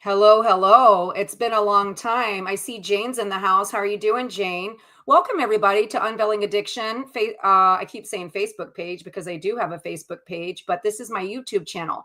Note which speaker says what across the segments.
Speaker 1: Hello, hello. It's been a long time. I see Jane's in the house. How are you doing, Jane? Welcome, everybody, to Unveiling Addiction. I keep saying Facebook page because I do have a Facebook page, but this is my YouTube channel.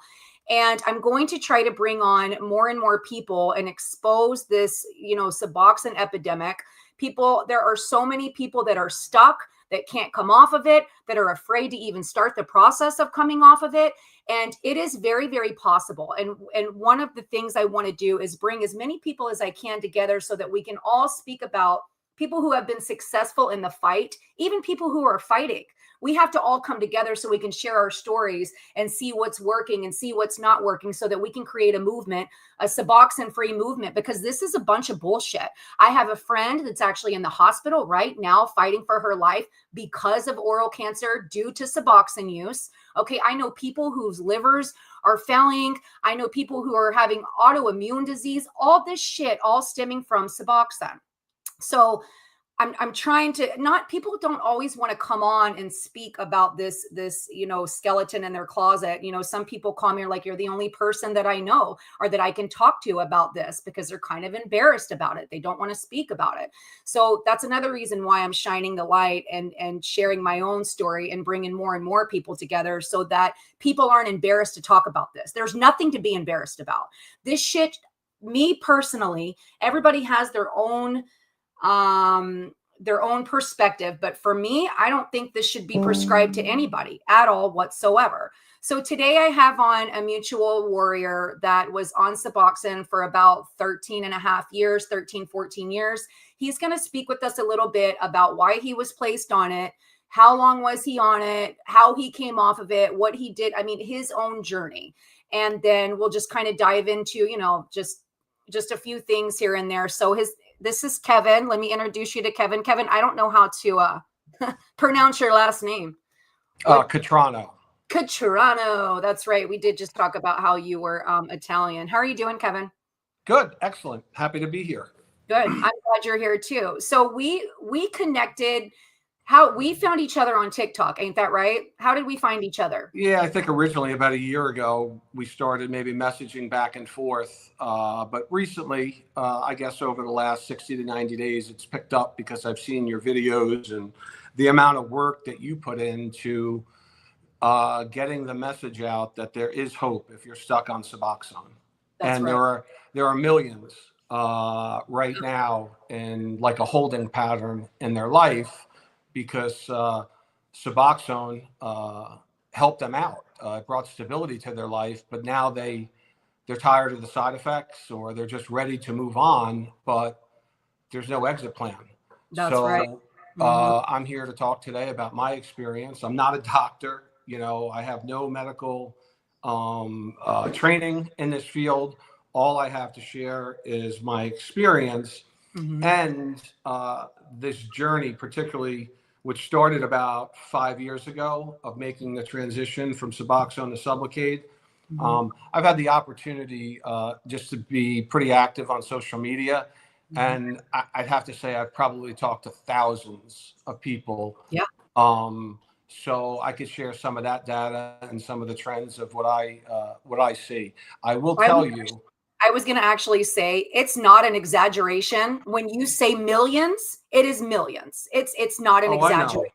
Speaker 1: And I'm going to try to bring on more and more people and expose this, Suboxone epidemic. There are so many people that are stuck, that can't come off of it, that are afraid to even start the process of coming off of it. And it is very, very possible. And one of the things I want to do is bring as many people as I can together so that we can all speak about people who have been successful in the fight, even people who are fighting. We have to all come together so we can share our stories and see what's working and see what's not working so that we can create a movement, a Suboxone-free movement, because this is a bunch of bullshit. I have a friend that's actually in the hospital right now fighting for her life because of oral cancer due to Suboxone use. Okay, I know people whose livers are failing. I know people who are having autoimmune disease, all this shit, all stemming from Suboxone. So I'm trying to not, people don't always want to come on and speak about this, skeleton in their closet. Some people call me like, you're the only person that I know or that I can talk to about this, because they're kind of embarrassed about it. They don't want to speak about it. So that's another reason why I'm shining the light and sharing my own story and bringing more and more people together so that people aren't embarrassed to talk about this. There's nothing to be embarrassed about. This shit, me personally, everybody has their own perspective. But for me, I don't think this should be prescribed to anybody at all whatsoever. So today I have on a mutual warrior that was on Suboxone for about 13 and a half years, 13, 14 years. He's going to speak with us a little bit about why he was placed on it, how long was he on it, how he came off of it, what he did. I mean, his own journey. And then we'll just kind of dive into, just a few things here and there. So this is Kevin. Let me introduce you to Kevin. Kevin, I don't know how to pronounce your last name.
Speaker 2: Cattrano.
Speaker 1: Cattrano. That's right. We did just talk about how you were Italian. How are you doing, Kevin?
Speaker 2: Good. Excellent. Happy to be here.
Speaker 1: Good. I'm glad you're here too. So we connected. How we found each other on TikTok, ain't that right? How did we find each other?
Speaker 2: Yeah, I think originally about a year ago, we started maybe messaging back and forth. But recently, I guess over the last 60 to 90 days, it's picked up because I've seen your videos and the amount of work that you put into getting the message out that there is hope if you're stuck on Suboxone.
Speaker 1: That's
Speaker 2: And
Speaker 1: right.
Speaker 2: there are millions right now in like a holding pattern in their life, because Suboxone helped them out. It brought stability to their life, but now they're tired of the side effects, or they're just ready to move on, but there's no exit plan.
Speaker 1: That's right.
Speaker 2: So I'm here to talk today about my experience. I'm not a doctor. I have no medical training in this field. All I have to share is my experience and this journey, particularly which started about 5 years ago, of making the transition from Suboxone to sublocade. I've had the opportunity just to be pretty active on social media. And I'd have to say I've probably talked to thousands of people.
Speaker 1: Yeah.
Speaker 2: So I could share some of that data and some of the trends of what I see. I will tell you.
Speaker 1: I was going to actually say it's not an exaggeration. When you say millions, it is millions. It's not an exaggeration.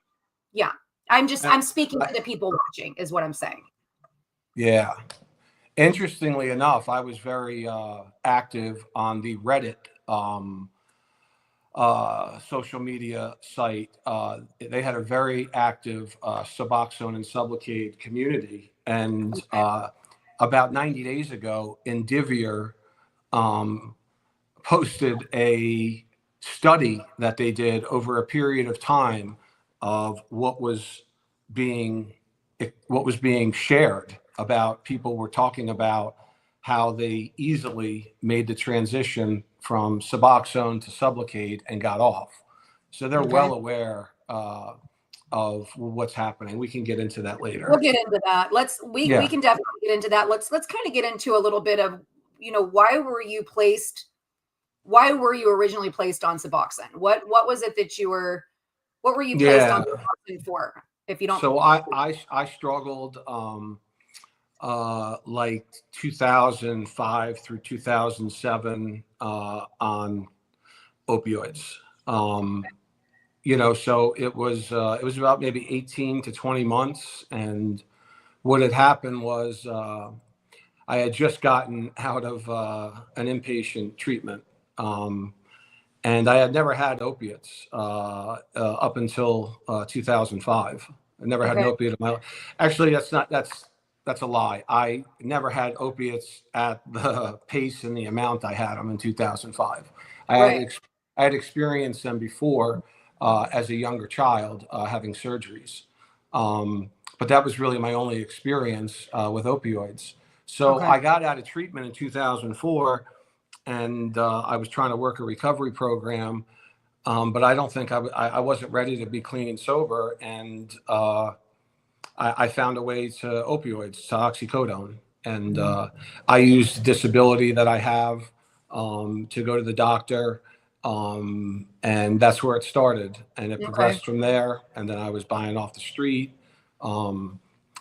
Speaker 1: Yeah. I'm speaking to the people watching is what I'm saying.
Speaker 2: Yeah. Interestingly enough, I was very active on the Reddit social media site. They had a very active Suboxone and sublocade community. And about 90 days ago, Indivior posted a study that they did over a period of time of what was being shared about. People were talking about how they easily made the transition from Suboxone to sublocade and got off. So they're well aware of what's happening. We can get into that later.
Speaker 1: We'll get into that. We can definitely get into that. Let's kind of get into a little bit of, why were you originally placed on Suboxone? What was it that what were you placed on Suboxone for? If you don't.
Speaker 2: So I struggled like 2005 through 2007 on opioids. So it was about maybe 18 to 20 months. And what had happened was I had just gotten out of an inpatient treatment. And I had never had opiates up until 2005. I never had an
Speaker 1: Okay.
Speaker 2: opiate in my life. Actually, that's a lie. I never had opiates at the pace and the amount I had them in 2005. I had
Speaker 1: Right.
Speaker 2: ex- I had experienced them before as a younger child having surgeries, but that was really my only experience with opioids. So
Speaker 1: Okay.
Speaker 2: I got out of treatment in 2004, and I was trying to work a recovery program, but I don't think I wasn't ready to be clean and sober, and I found a way to opioids, to oxycodone, and I used the disability that I have to go to the doctor, and that's where it started, and it
Speaker 1: Okay.
Speaker 2: progressed from there, and then I was buying off the street.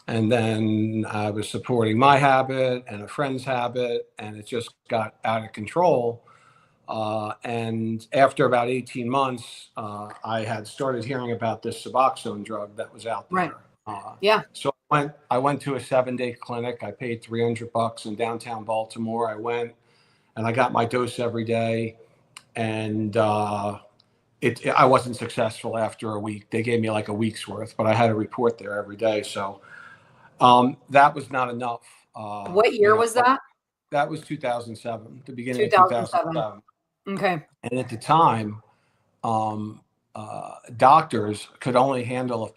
Speaker 2: And then I was supporting my habit and a friend's habit, and it just got out of control. And after about 18 months, I had started hearing about this Suboxone drug that was out
Speaker 1: Right.
Speaker 2: there.
Speaker 1: Yeah.
Speaker 2: So I went to a 7-day clinic. I paid $300 in downtown Baltimore. I went and I got my dose every day, and I wasn't successful after a week. They gave me like a week's worth, but I had a report there every day. So that was not enough.
Speaker 1: What year was that?
Speaker 2: That was 2007, the beginning of
Speaker 1: 2007.
Speaker 2: 2007.
Speaker 1: Okay.
Speaker 2: And at the time, doctors could only handle a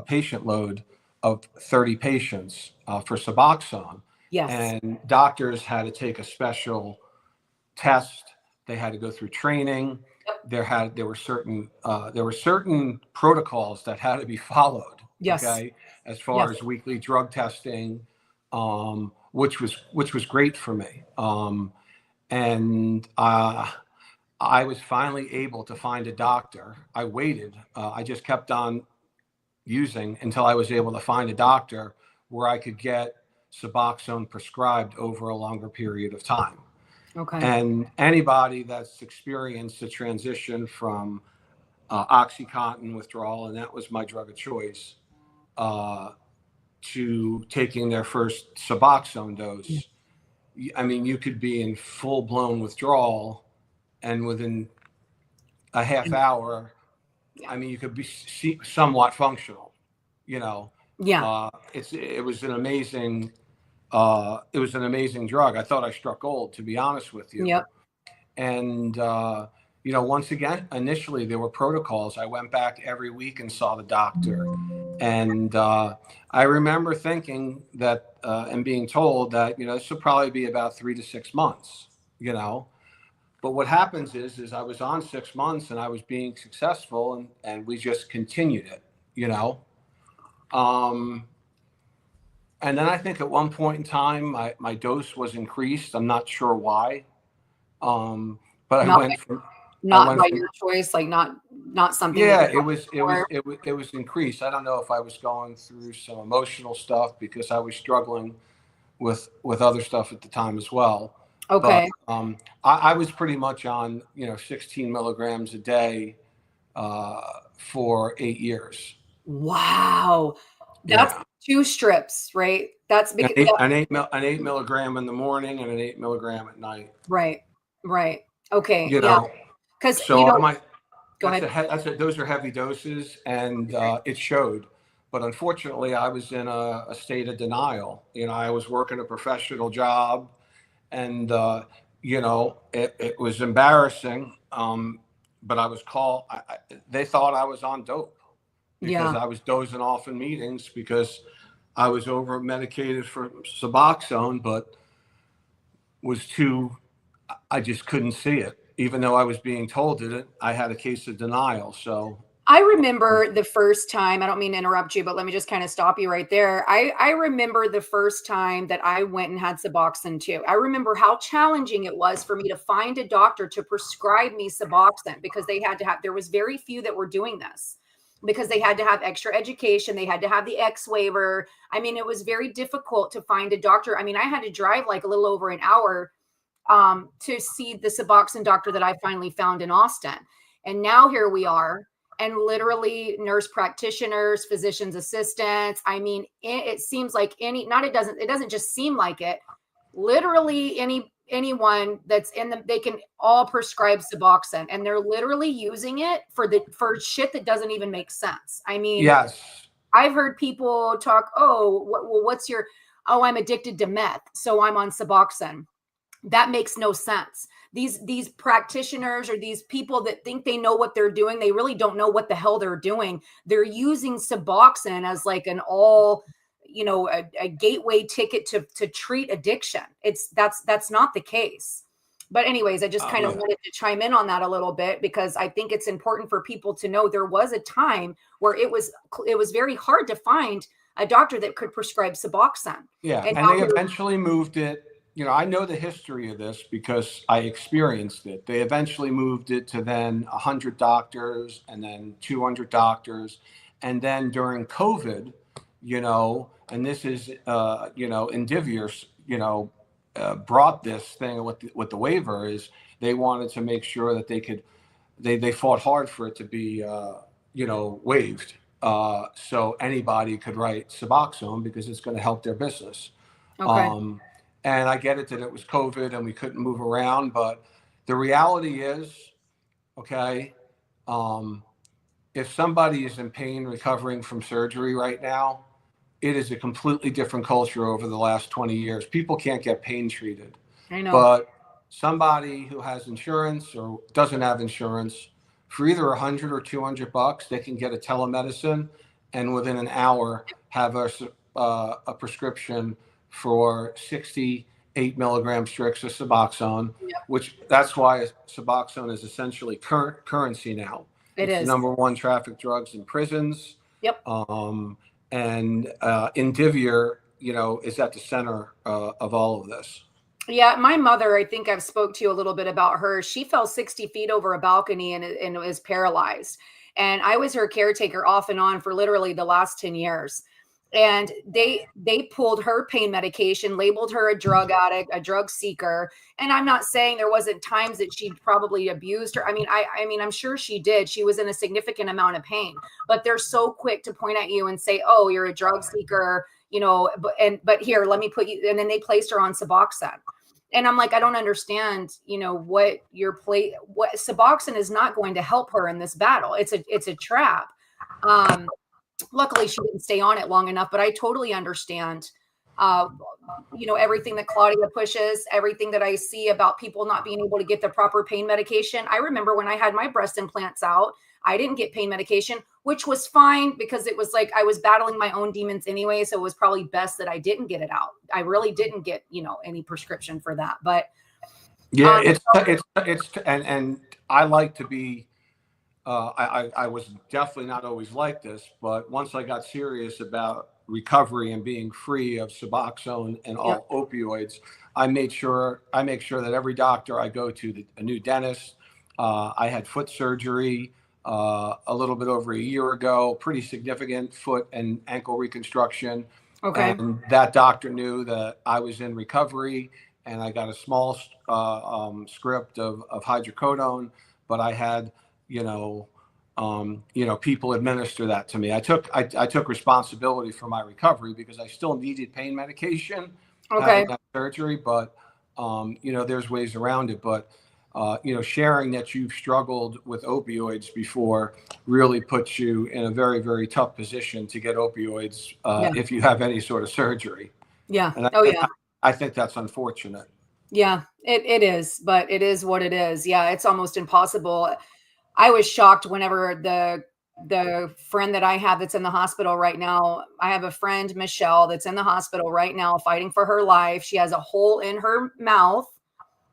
Speaker 2: patient load of 30 patients for Suboxone.
Speaker 1: Yes.
Speaker 2: And doctors had to take a special test. They had to go through training. There were certain protocols that had to be followed.
Speaker 1: Yes.
Speaker 2: Okay, as far
Speaker 1: Yes.
Speaker 2: as weekly drug testing, which was great for me. And I was finally able to find a doctor. I waited. I just kept on using until I was able to find a doctor where I could get Suboxone prescribed over a longer period of time.
Speaker 1: Okay.
Speaker 2: And anybody that's experienced the transition from OxyContin withdrawal, and that was my drug of choice, to taking their first Suboxone dose, I mean, you could be in full blown withdrawal, and within a half hour, I mean, you could be somewhat functional. You know,
Speaker 1: Yeah.
Speaker 2: it was an amazing drug. I thought I struck gold, to be honest with you.
Speaker 1: Yep.
Speaker 2: And once again, initially there were protocols. I went back every week and saw the doctor, and I remember thinking that and being told that this would probably be about 3 to 6 months. But what happens is I was on 6 months and I was being successful, and we just continued it. And then I think at one point in time, my dose was increased. I'm not sure why. But
Speaker 1: Not
Speaker 2: I went
Speaker 1: by
Speaker 2: from
Speaker 1: your choice, like not something
Speaker 2: yeah,
Speaker 1: that you
Speaker 2: it was increased. I don't know if I was going through some emotional stuff because I was struggling with other stuff at the time as well. But
Speaker 1: Okay.
Speaker 2: I was pretty much on 16 milligrams a day for 8 years.
Speaker 1: Wow. That's
Speaker 2: Yeah,
Speaker 1: 2 strips, right? That's
Speaker 2: an
Speaker 1: because
Speaker 2: eight, an eight, mil, an 8 milligram in the morning and an 8 milligram at night.
Speaker 1: right. Right. Okay.
Speaker 2: You
Speaker 1: Yeah.
Speaker 2: know,
Speaker 1: Because
Speaker 2: so I might.
Speaker 1: go ahead.
Speaker 2: Those are heavy doses, and it showed. But unfortunately, I was in a state of denial. I was working a professional job, and it was embarrassing. But I was called. They thought I was on dope because
Speaker 1: Yeah.
Speaker 2: I was dozing off in meetings because I was over medicated for Suboxone, but was too. I just couldn't see it, even though I was being told it. I had a case of denial. So
Speaker 1: I remember the first time, I don't mean to interrupt you, but let me just kind of stop you right there. I remember the first time that I went and had Suboxone too. I remember how challenging it was for me to find a doctor to prescribe me Suboxone because there was very few that were doing this. because they had to have extra education. They had to have the X waiver. I mean, it was very difficult to find a doctor. I mean, I had to drive like a little over an hour to see the Suboxone doctor that I finally found in Austin. And now here we are, and literally nurse practitioners, physician's assistants. I mean, it seems like it doesn't just seem like it. Literally anyone that's they can all prescribe Suboxone, and they're literally using it for shit that doesn't even make sense. I mean,
Speaker 2: Yes.
Speaker 1: I've heard people talk, I'm addicted to meth, so I'm on Suboxone. That makes no sense. These practitioners or these people that think they know what they're doing, they really don't know what the hell they're doing. They're using Suboxone as like an all, a gateway ticket to treat addiction. That's not the case. But anyways, I just kind of wanted to chime in on that a little bit, because I think it's important for people to know there was a time where it was very hard to find a doctor that could prescribe Suboxone.
Speaker 2: Yeah.
Speaker 1: And
Speaker 2: And they eventually moved it. I know the history of this because I experienced it. They eventually moved it to then 100 doctors and then 200 doctors. And then during COVID, and this is, Indivior, brought this thing with the waiver is they wanted to make sure that they fought hard for it to be, waived. So anybody could write Suboxone because it's going to help their business.
Speaker 1: okay.
Speaker 2: And I get it that it was COVID and we couldn't move around, but the reality is, okay, if somebody is in pain recovering from surgery right now, it is a completely different culture over the last 20 years. People can't get pain treated.
Speaker 1: I know.
Speaker 2: But somebody who has insurance or doesn't have insurance, for either 100 or 200 bucks, they can get a telemedicine and within an hour have a prescription for 68 milligram strips of Suboxone, which that's why Suboxone is essentially currency now. It's the number one trafficked drugs in prisons.
Speaker 1: Yep.
Speaker 2: And Indivior, is at the center of all of this.
Speaker 1: Yeah, my mother, I think I've spoke to you a little bit about her. She fell 60 feet over a balcony and is paralyzed. And I was her caretaker off and on for literally the last 10 years. And they pulled her pain medication, labeled her a drug addict, a drug seeker. And I'm not saying there wasn't times that she probably abused her. I mean, I'm sure she did. She was in a significant amount of pain, but they're so quick to point at you and say, "Oh, you're a drug seeker," but here, let me put you. And then they placed her on Suboxone. And I'm like, I don't understand, what Suboxone is not going to help her in this battle. It's a trap. Luckily she didn't stay on it long enough, but I totally understand, everything that Claudia pushes, everything that I see about people not being able to get the proper pain medication. I remember when I had my breast implants out, I didn't get pain medication, which was fine because it was like I was battling my own demons anyway. So it was probably best that I didn't get it out. I really didn't get, any prescription for that. But
Speaker 2: yeah, and I like to be, I was definitely not always like this, but once I got serious about recovery and being free of Suboxone and all opioids, I make sure that every doctor I go to, a new dentist, I had foot surgery a little bit over a year ago, pretty significant foot and ankle reconstruction.
Speaker 1: Okay.
Speaker 2: And that doctor knew that I was in recovery, and I got a small script of hydrocodone, but I had, people administer that to me. I took responsibility for my recovery because I still needed pain medication.
Speaker 1: Okay.
Speaker 2: That surgery, but there's ways around it. But sharing that you've struggled with opioids before really puts you in a very, very tough position to get opioids if you have any sort of surgery.
Speaker 1: Yeah.
Speaker 2: And I think that's unfortunate.
Speaker 1: Yeah, it is, but it is what it is. Yeah, it's almost impossible. I was shocked whenever the friend that I have that's in the hospital right now, I have a friend, Michelle, that's in the hospital right now fighting for her life. She has a hole in her mouth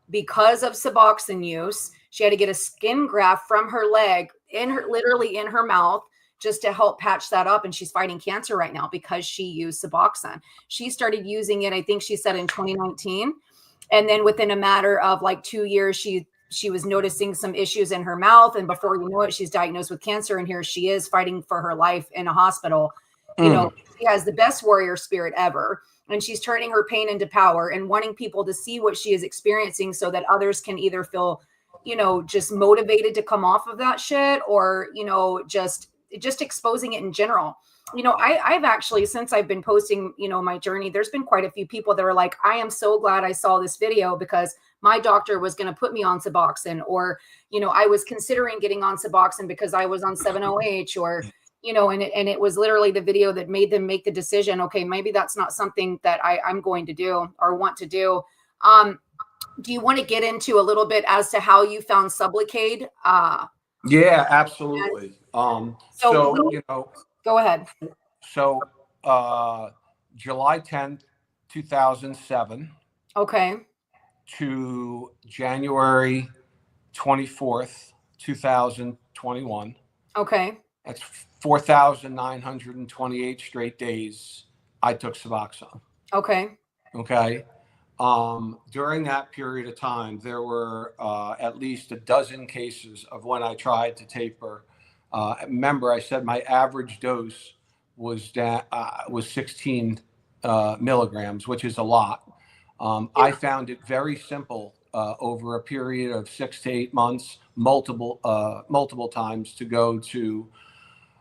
Speaker 1: because of Suboxone use. She had to get a skin graft from her leg literally in her mouth just to help patch that up. And she's fighting cancer right now because she used Suboxone. She started using it, I think she said in 2019. And then within a matter of like 2 years, she she was noticing some issues in her mouth, and before you know it, she's diagnosed with cancer, and here she is fighting for her life in a hospital. You know, she has the best warrior spirit ever, and she's turning her pain into power and wanting people to see what she is experiencing so that others can either feel, you know, just motivated to come off of that shit, or, you know, just exposing it in general. You know, I've actually, since I've been posting, you know, my journey, there's been quite a few people that are like, I am so glad I saw this video because my doctor was going to put me on Suboxone, or, you know, I was considering getting on Suboxone because I was on 7-OH, or, you know, and it was literally the video that made them make the decision. Okay, maybe that's not something that I'm going to do or want to do. Do you want to get into a little bit as to how you found sublocade?
Speaker 2: Yeah, absolutely. So, you know,
Speaker 1: go ahead.
Speaker 2: so July 10th, 2007
Speaker 1: Okay.
Speaker 2: to January 24th, 2021.
Speaker 1: Okay.
Speaker 2: That's 4,928 straight days I took Suboxone.
Speaker 1: Okay.
Speaker 2: Okay. During that period of time, there were at least a dozen cases of when I tried to taper. Remember, I said my average dose was 16 milligrams, which is a lot. I found it very simple over a period of 6 to 8 months, multiple times to go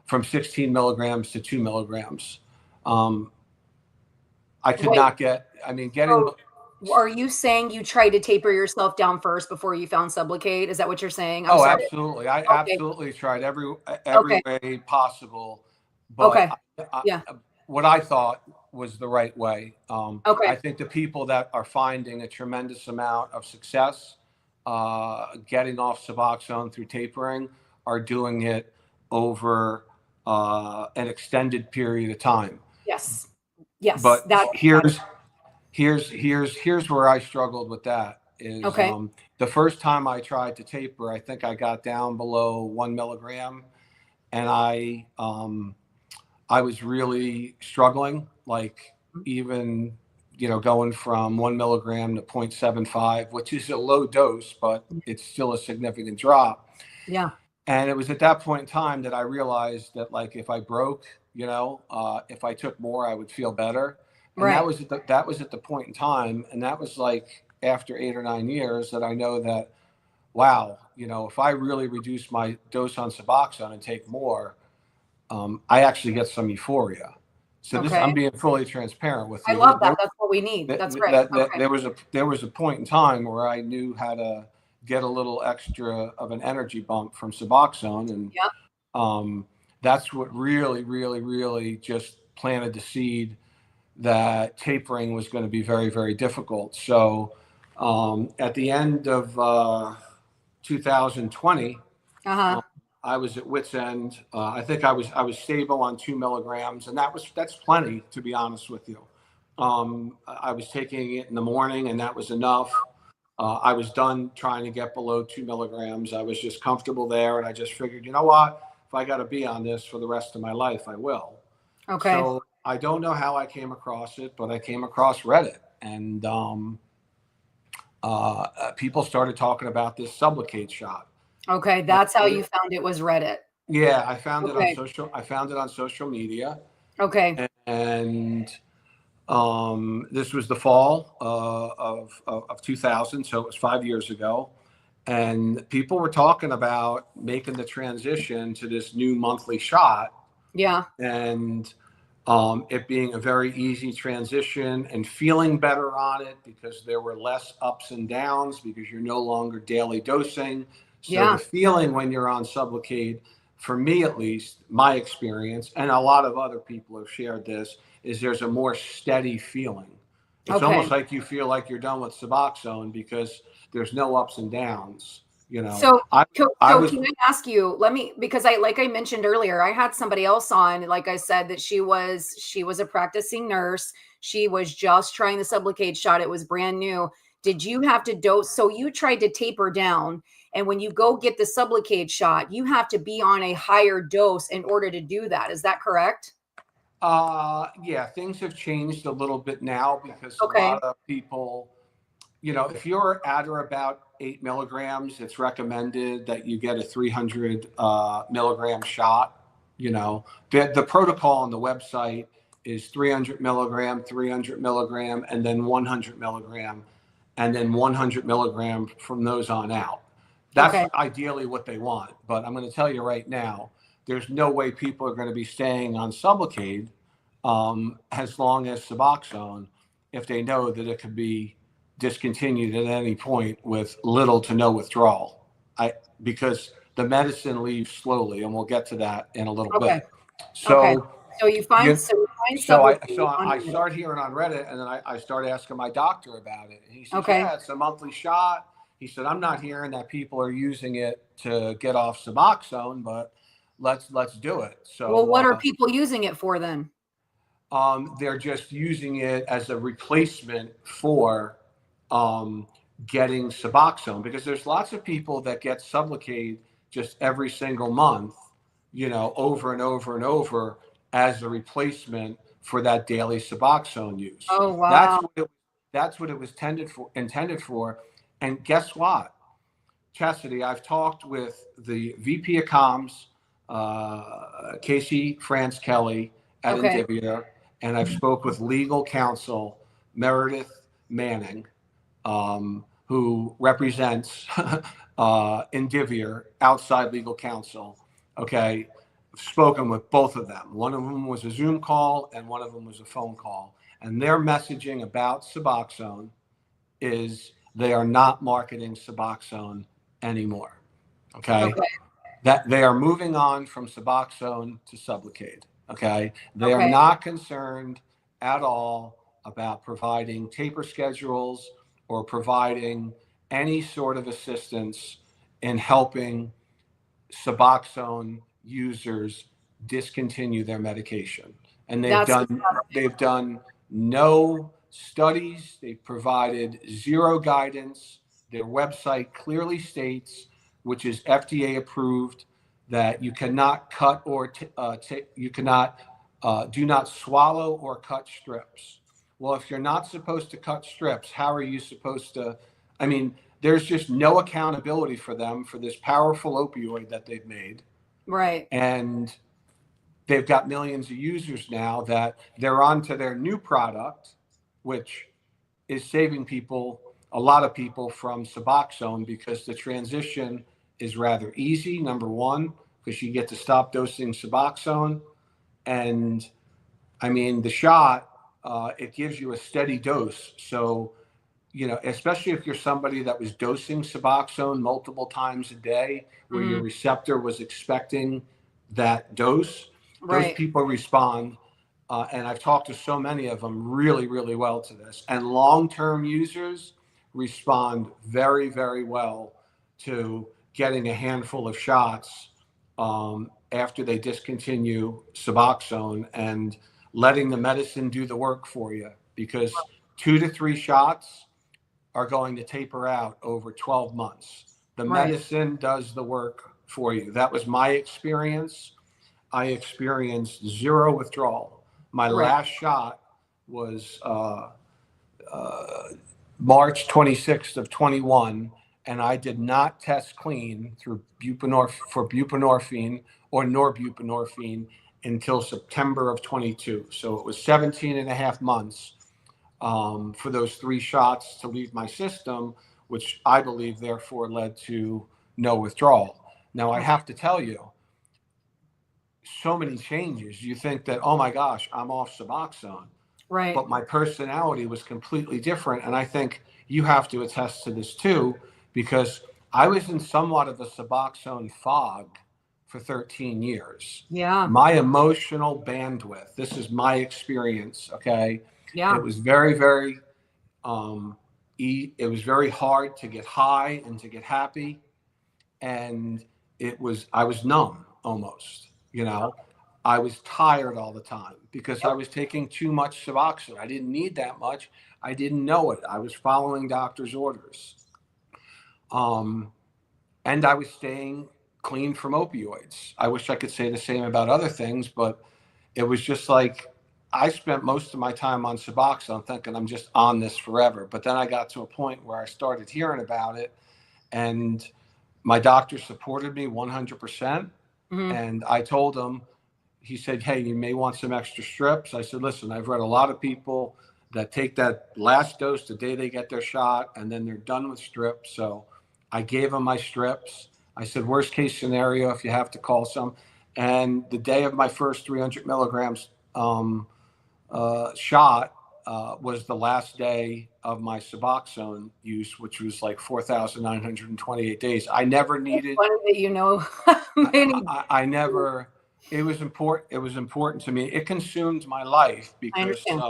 Speaker 2: from 16 milligrams to 2 milligrams. I could not get, I mean, getting.
Speaker 1: Are you saying you tried to taper yourself down first before you found sublocade? Is that what you're saying? I'm sorry.
Speaker 2: Absolutely. I absolutely tried every
Speaker 1: Okay.
Speaker 2: way possible,
Speaker 1: Okay.
Speaker 2: but
Speaker 1: Yeah.
Speaker 2: what I thought was the right way.
Speaker 1: Okay.
Speaker 2: I think the people that are finding a tremendous amount of success getting off Suboxone through tapering are doing it over an extended period of time.
Speaker 1: Yes. Yes.
Speaker 2: But here's where I struggled with that is
Speaker 1: Okay.
Speaker 2: the first time I tried to taper, I think I got down below 1 milligram, and I was really struggling, like even, you know, going from 1 milligram to 0.75, which is a low dose, but it's still a significant drop.
Speaker 1: Yeah.
Speaker 2: And it was at that point in time that I realized that, like, if I broke, you know, if I took more, I would feel better. And
Speaker 1: Right.
Speaker 2: that was at the point in time, and that was like after 8 or 9 years that I know that, wow, you know, if I really reduce my dose on Suboxone and take more, I actually get some euphoria. So this, I'm being fully transparent with you.
Speaker 1: I love that. That's what we need. That's great.
Speaker 2: There was a point in time where I knew how to get a little extra of an energy bump from Suboxone, and that's what really, really, really just planted the seed that tapering was going to be very, very difficult. So at the end of 2020, I was at wit's end. I think I was stable on 2 milligrams, and that's plenty, to be honest with you. I was taking it in the morning, and that was enough. I was done trying to get below 2 milligrams. I was just comfortable there, and I just figured, you know what? If I got to be on this for the rest of my life, I will.
Speaker 1: Okay.
Speaker 2: So I don't know how I came across it, but I came across Reddit, and people started talking about this sublocade shot.
Speaker 1: Okay, that's how you found it, was Reddit.
Speaker 2: Yeah, I found it on social. I found it on social media.
Speaker 1: Okay.
Speaker 2: And this was the fall of 2000, so it was 5 years ago. And people were talking about making the transition to this new monthly shot.
Speaker 1: Yeah.
Speaker 2: And it being a very easy transition and feeling better on it because there were less ups and downs because you're no longer daily dosing. So the feeling when you're on sublocade, for me at least, my experience, and a lot of other people have shared this, is there's a more steady feeling. It's almost like you feel like you're done with Suboxone because there's no ups and downs. You know,
Speaker 1: so can I ask you, because like I mentioned earlier, I had somebody else on, like I said, that she was a practicing nurse. She was just trying the sublocade shot. It was brand new. Did you have to dose? So you tried to taper down, and when you go get the sublocade shot, you have to be on a higher dose in order to do that. Is that correct?
Speaker 2: Yeah, things have changed a little bit now because a lot of people if you're at or about 8 milligrams, it's recommended that you get a 300 milligram shot. The protocol on the website is 300 milligram, 300 milligram, and then 100 milligram, and then 100 milligram from those on out. That's
Speaker 1: Okay.
Speaker 2: ideally what they want. But I'm going to tell you right now, there's no way people are going to be staying on sublocade as long as Suboxone if they know that it could be discontinued at any point with little to no withdrawal. Because the medicine leaves slowly, and we'll get to that in a little
Speaker 1: Okay.
Speaker 2: bit.
Speaker 1: Okay.
Speaker 2: So
Speaker 1: So you find
Speaker 2: you,
Speaker 1: sublocade on
Speaker 2: I
Speaker 1: Reddit.
Speaker 2: start hearing on Reddit, and then I started asking my doctor about it, and he says,
Speaker 1: Okay.
Speaker 2: "Yeah, it's a monthly shot." He said, "I'm not hearing that people are using it to get off Suboxone, but let's do it."
Speaker 1: Well,
Speaker 2: So
Speaker 1: what are people using it for then?
Speaker 2: they're just using it as a replacement for getting Suboxone, because there's lots of people that get Sublocade just every single month, over and over and over as a replacement for that daily Suboxone use.
Speaker 1: Oh, wow.
Speaker 2: That's what it was intended for. And guess what, Chastity? I've talked with the VP of Comms, Casey France Kelly at
Speaker 1: Okay.
Speaker 2: Indivior, and I've spoke with legal counsel Meredith Manning, who represents Indivior outside legal counsel. Okay, I've spoken with both of them. One of them was a Zoom call, and one of them was a phone call. And their messaging about Suboxone is they are not marketing Suboxone anymore. Okay,
Speaker 1: Okay.
Speaker 2: that they are moving on from Suboxone to Sublocade. Okay, they are
Speaker 1: Okay.
Speaker 2: not concerned at all about providing taper schedules or providing any sort of assistance in helping Suboxone users discontinue their medication. And
Speaker 1: That's
Speaker 2: they've done no studies. They've provided zero guidance. Their website clearly states, which is FDA approved, that you cannot cut or you cannot do not swallow or cut strips. Well, if you're not supposed to cut strips, how are you supposed to? I mean, there's just no accountability for them for this powerful opioid that they've made.
Speaker 1: right.
Speaker 2: And they've got millions of users now that they're on to their new product, which is saving a lot of people from Suboxone, because the transition is rather easy, number one, because you get to stop dosing Suboxone. And I mean, the shot, it gives you a steady dose. So, especially if you're somebody that was dosing Suboxone multiple times a day, where your receptor was expecting that dose, those
Speaker 1: Right.
Speaker 2: people respond. And I've talked to so many of them really, really well to this. And long-term users respond very, very well to getting a handful of shots after they discontinue Suboxone, and letting the medicine do the work for you, because 2 to 3 shots are going to taper out over 12 months. The
Speaker 1: Right.
Speaker 2: medicine does the work for you. That was my experience. I experienced zero withdrawal. My
Speaker 1: Right.
Speaker 2: last shot was March 26th of 21, and I did not test clean for buprenorphine or norbuprenorphine until September of 22. So it was 17 and a half months for those 3 shots to leave my system, which I believe therefore led to no withdrawal. Now, I have to tell you, so many changes. You think that, oh my gosh, I'm off Suboxone,
Speaker 1: Right.
Speaker 2: but my personality was completely different. And I think you have to attest to this too, because I was in somewhat of a Suboxone fog for 13 years.
Speaker 1: Yeah.
Speaker 2: My emotional bandwidth, this is my experience, okay?
Speaker 1: Yeah.
Speaker 2: It was very, very, it was very hard to get high and to get happy. And I was numb almost, I was tired all the time because I
Speaker 1: Yep.
Speaker 2: was taking too much Suboxone. I didn't need that much. I didn't know it. I was following doctor's orders. And I was staying clean from opioids. I wish I could say the same about other things, but it was just like I spent most of my time on Suboxone thinking I'm just on this forever. But then I got to a point where I started hearing about it, and my doctor supported me 100%.
Speaker 1: Mhm.
Speaker 2: And I told him, he said, "Hey, you may want some extra strips." I said, "Listen, I've read a lot of people that take that last dose the day they get their shot, and then they're done with strips." So I gave him my strips. I said, "Worst case scenario, if you have to call some." And the day of my first 300 milligrams shot was the last day of my Suboxone use, which was like 4,928 days. I never
Speaker 1: It's
Speaker 2: needed.
Speaker 1: funny that you know many.
Speaker 2: I never. It was important. It was important to me. It consumed my life
Speaker 1: I
Speaker 2: because
Speaker 1: understand.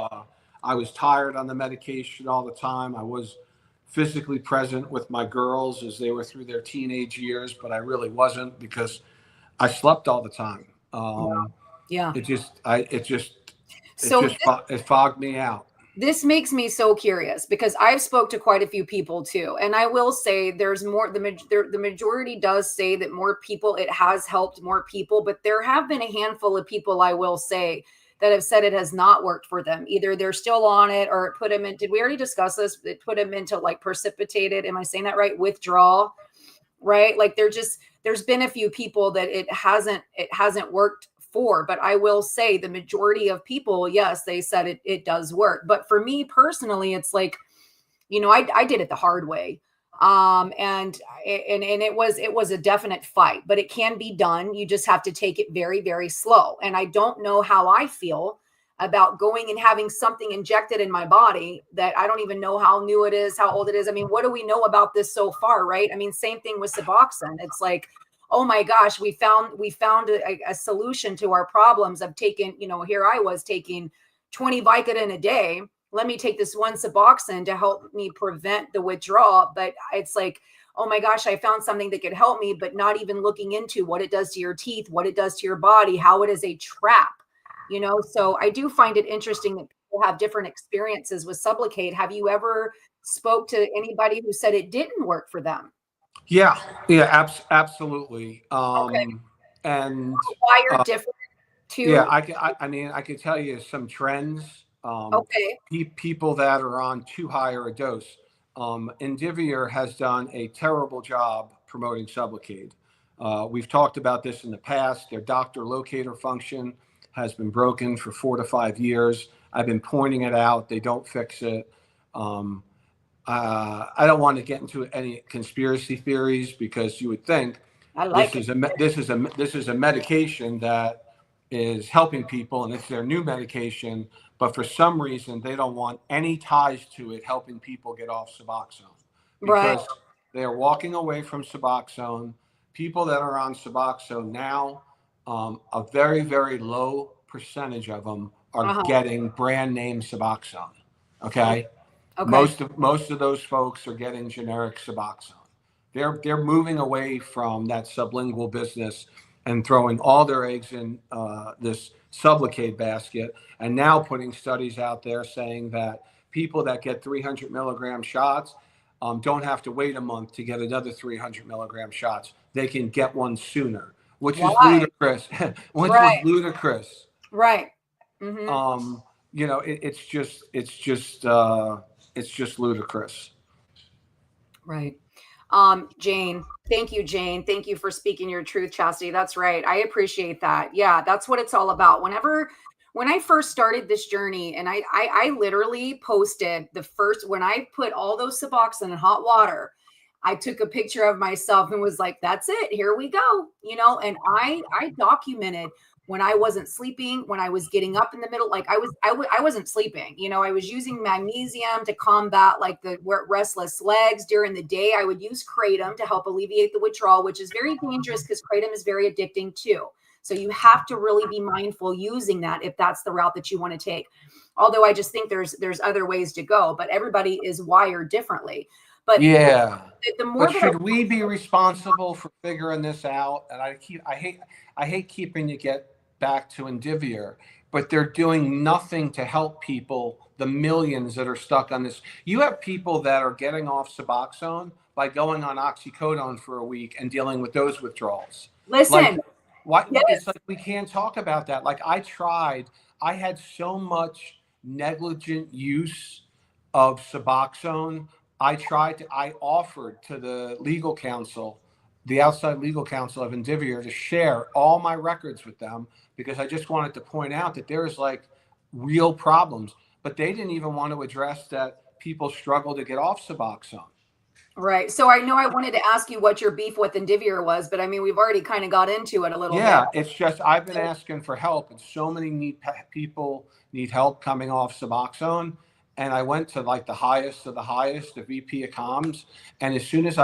Speaker 2: I was tired on the medication all the time. I was physically present with my girls as they were through their teenage years, but I really wasn't because I slept all the time.
Speaker 1: Yeah.
Speaker 2: It just, I,
Speaker 1: So
Speaker 2: it fogged me out.
Speaker 1: this makes me so curious because I've spoke to quite a few people too, and I will say there's more. The majority does say that more people, it has helped more people, but there have been a handful of people, I will say, that have said it has not worked for them. Either they're still on it, or it put them in. Did we already discuss this? It put them into like precipitated. Am I saying that right? Withdrawal, right? Like there's been a few people that it hasn't worked for, but I will say the majority of people, yes, they said it does work. But for me personally, it's like, I did it the hard way. And it was a definite fight, but it can be done. You just have to take it very, very slow. And I don't know how I feel about going and having something injected in my body that I don't even know how new it is, how old it is. I mean, what do we know about this so far, right? I mean, same thing with Suboxone. It's like, oh my gosh, we found a solution to our problems of taking, here I was taking 20 Vicodin a day. Let me take this one Suboxone to help me prevent the withdrawal. But it's like, oh my gosh, I found something that could help me, but not even looking into what it does to your teeth, what it does to your body, how it is a trap. So I do find it interesting that people have different experiences with sublocade. Have you ever spoke to anybody who said it didn't work for them?
Speaker 2: Yeah, yeah, absolutely.
Speaker 1: Okay.
Speaker 2: And
Speaker 1: Wired different
Speaker 2: yeah,
Speaker 1: too?
Speaker 2: I mean, I could tell you some trends.
Speaker 1: Okay.
Speaker 2: People that are on too high or a dose. Indivior has done a terrible job promoting Sublocade. We've talked about this in the past. Their doctor locator function has been broken for 4 to 5 years. I've been pointing it out. They don't fix it. Um, I don't want to get into any conspiracy theories because you would think
Speaker 1: I like it.
Speaker 2: this is a medication that is helping people and it's their new medication, but for some reason they don't want any ties to it helping people get off Suboxone
Speaker 1: Right.
Speaker 2: because they are walking away from Suboxone. People that are on Suboxone now, a very, very low percentage of them are
Speaker 1: Uh-huh.
Speaker 2: getting brand name Suboxone. Okay.
Speaker 1: Okay.
Speaker 2: Most of those folks are getting generic Suboxone. They're moving away from that sublingual business and throwing all their eggs in this sublocade basket, and now putting studies out there saying that people that get 300 milligram shots don't have to wait a month to get another 300 milligram shots. They can get one sooner, which is
Speaker 1: Why?
Speaker 2: ludicrous. Which is
Speaker 1: Right.
Speaker 2: ludicrous.
Speaker 1: Right. Hmm.
Speaker 2: Um, it's just ludicrous.
Speaker 1: Right. Jane, thank you, Jane. Thank you for speaking your truth, Chastity. That's right. I appreciate that. Yeah, that's what it's all about. When I first started this journey, and I literally posted the first when I put all those Suboxone in hot water, I took a picture of myself and was like, "That's it. Here we go." And I documented when I wasn't sleeping, when I was getting up in the middle, like I wasn't sleeping. I was using magnesium to combat like the restless legs during the day. I would use kratom to help alleviate the withdrawal, which is very dangerous because kratom is very addicting too. So you have to really be mindful using that if that's the route that you want to take. Although I just think there's other ways to go, but everybody is wired differently. But
Speaker 2: Yeah.
Speaker 1: the more
Speaker 2: But
Speaker 1: that I
Speaker 2: should we be responsible for figuring this out? And I hate keeping you get back to Indivior, but they're doing nothing to help people, the millions that are stuck on this. You have people that are getting off Suboxone by going on oxycodone for a week and dealing with those withdrawals. Like
Speaker 1: listen.
Speaker 2: Why? It's
Speaker 1: Yes.
Speaker 2: like we can't talk about that. Like I had so much negligent use of Suboxone. I offered to the legal counsel, the outside legal counsel of Indivior, to share all my records with them because I just wanted to point out that there is like real problems. But they didn't even want to address that people struggle to get off Suboxone.
Speaker 1: Right. So I know I wanted to ask you what your beef with Indivior was, but I mean, we've already kind of got into it a little bit.
Speaker 2: Yeah, it's just I've been asking for help, and so many people need help coming off Suboxone. And I went to like the highest of the highest, the VP of comms, and as soon as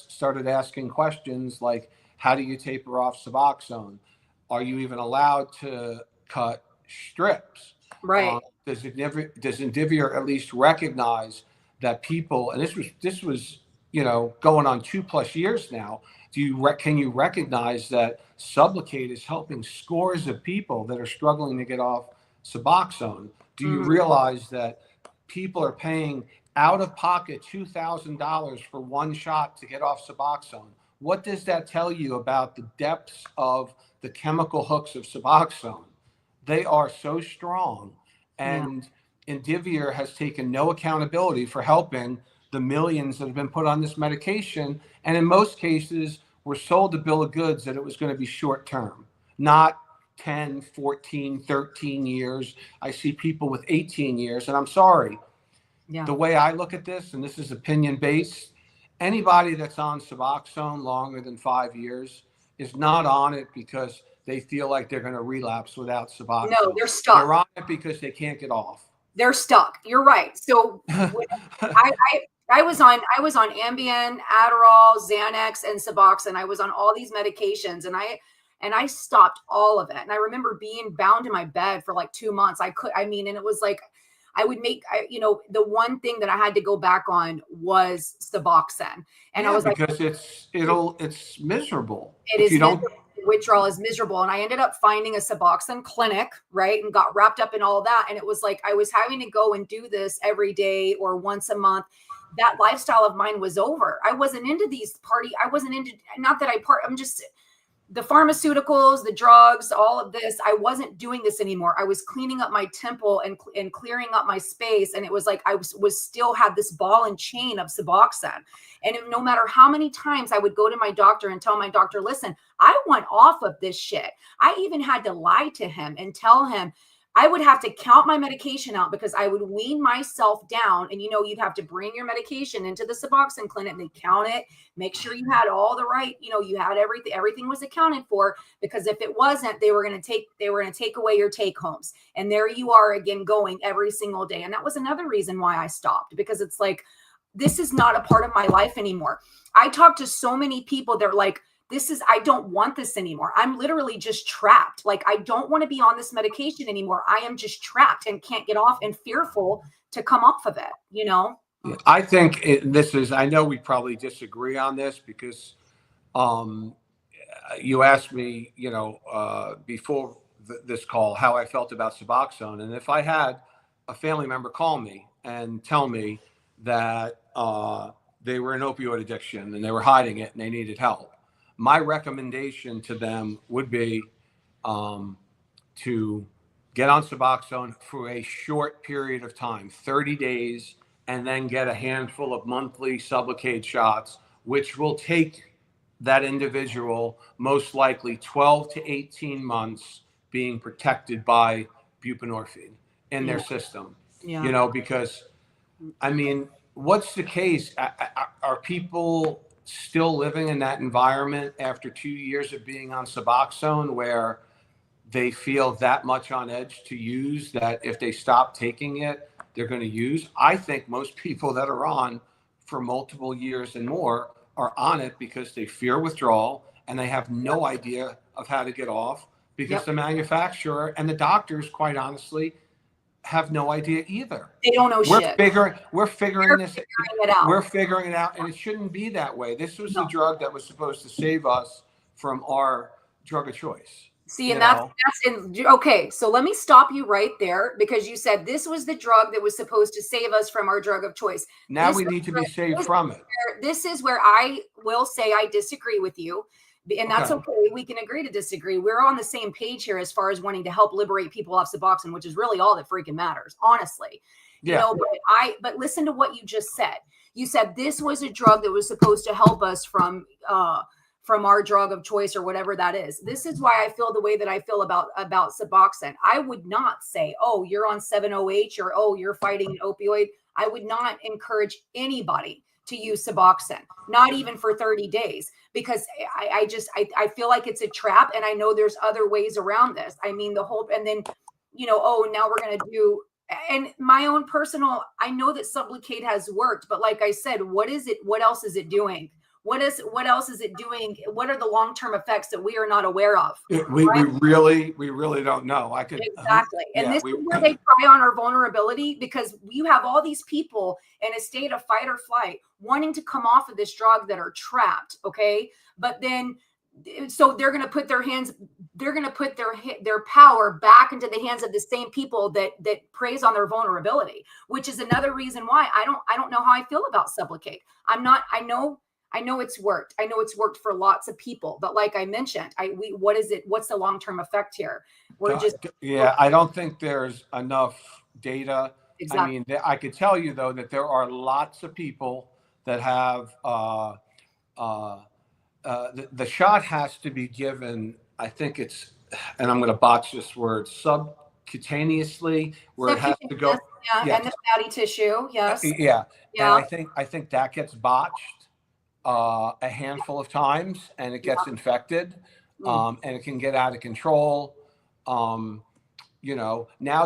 Speaker 2: started asking questions like, "How do you taper off Suboxone? Are you even allowed to cut strips?
Speaker 1: Right.
Speaker 2: Does Indivior at least recognize that people?" And this was going on 2+ years now. Can you recognize that sublocade is helping scores of people that are struggling to get off Suboxone? Do you realize that people are paying out of pocket $2,000 for one shot to get off Suboxone? What does that tell you about the depths of the chemical hooks of Suboxone? They are so strong,
Speaker 1: Yeah.
Speaker 2: and Indivior has taken no accountability for helping the millions that have been put on this medication. And in most cases, were sold a bill of goods that it was going to be short term, not 10, 14, 13 years. I see people with 18 years, and I'm sorry.
Speaker 1: Yeah.
Speaker 2: The way I look at this, and this is opinion based, anybody that's on Suboxone longer than 5 years is not on it because they feel like they're going to relapse without
Speaker 1: No,
Speaker 2: Suboxone.
Speaker 1: they're stuck.
Speaker 2: They're on it because they can't get off.
Speaker 1: They're stuck. You're right. So I was on Ambien, Adderall, Xanax, and Suboxone. I was on all these medications, and I stopped all of it. And I remember being bound in my bed for like 2 months. And it was like I would the one thing that I had to go back on was Suboxone, and I
Speaker 2: Yeah,
Speaker 1: was like,
Speaker 2: because it's miserable
Speaker 1: it
Speaker 2: if
Speaker 1: is
Speaker 2: you don't.
Speaker 1: miserable. Withdrawal is miserable. And I ended up finding a Suboxone clinic, right? And got wrapped up in all that. And it was like I was having to go and do this every day or once a month. That lifestyle of mine was over. I wasn't into I wasn't into, not that I'm just the pharmaceuticals, the drugs, all of this. I wasn't doing this anymore. I was cleaning up my temple and clearing up my space. And it was like I was still had this ball and chain of Suboxone. And no matter how many times I would go to my doctor and tell my doctor, listen, I want off of this shit. I even had to lie to him and tell him I would have to count my medication out because I would wean myself down. And you'd have to bring your medication into the Suboxone clinic. They count it, make sure you had all the right, you had everything was accounted for, because if it wasn't, they were going to take away your take homes. And there you are again, going every single day. And that was another reason why I stopped, because it's like, this is not a part of my life anymore. I talked to so many people. They're like, I don't want this anymore. I'm literally just trapped. Like, I don't want to be on this medication anymore. I am just trapped and can't get off and fearful to come off of it.
Speaker 2: I think I know we probably disagree on this because you asked me, before this call, how I felt about Suboxone. And if I had a family member call me and tell me that they were in opioid addiction and they were hiding it and they needed help, my recommendation to them would be to get on Suboxone for a short period of time, 30 days, and then get a handful of monthly sublocade shots, which will take that individual most likely 12 to 18 months being protected by buprenorphine in their system. Because, I mean, what's the case? Are people still living in that environment after 2 years of being on Suboxone where they feel that much on edge to use that if they stop taking it, they're going to use? I think most people that are on for multiple years and more are on it because they fear withdrawal and they have no idea of how to get off, because the manufacturer and the doctors, quite honestly, have no idea either.
Speaker 1: They don't know shit.
Speaker 2: We're figuring
Speaker 1: it out.
Speaker 2: We're figuring it out, and it shouldn't be that way. This was the drug that was supposed to save us from our drug of choice.
Speaker 1: See, and okay. So let me stop you right there, because you said this was the drug that was supposed to save us from our drug of choice.
Speaker 2: Now we need to be saved from it.
Speaker 1: This is where I will say I disagree with you. And that's okay. We can agree to disagree. We're on the same page here as far as wanting to help liberate people off Suboxone, which is really all that freaking matters, honestly. You know, but listen to what you just said. You said this was a drug that was supposed to help us from our drug of choice or whatever that is. This is why I feel the way that I feel about Suboxone. I would not say, oh, you're on 7-OH or oh, you're fighting an opioid. I would not encourage anybody to use Suboxone, not even for 30 days, because I feel like it's a trap, and I know there's other ways around this. I mean, and then, oh, now we're going to do, and my own personal, I know that sublocade has worked, but like I said, what is it? What else is it doing? What else is it doing? What are the long-term effects that we are not aware of?
Speaker 2: We really don't know.
Speaker 1: Exactly. And this is where they try on our vulnerability, because you have all these people in a state of fight or flight wanting to come off of this drug that are trapped. Okay. But then, so they're going to put their power back into the hands of the same people that preys on their vulnerability, which is another reason why I don't know how I feel about sublocade. I know it's worked. I know it's worked for lots of people, but like I mentioned, what is it? What's the long-term effect here?
Speaker 2: I don't think there's enough data. Exactly. I mean, I could tell you though that there are lots of people that have the shot has to be given. I think it's, and I'm going to botch this word, subcutaneously, where it has to go.
Speaker 1: Yeah, and the fatty tissue. Yes.
Speaker 2: Yeah. And I think that gets botched a handful of times, and it gets infected, and it can get out of control. Now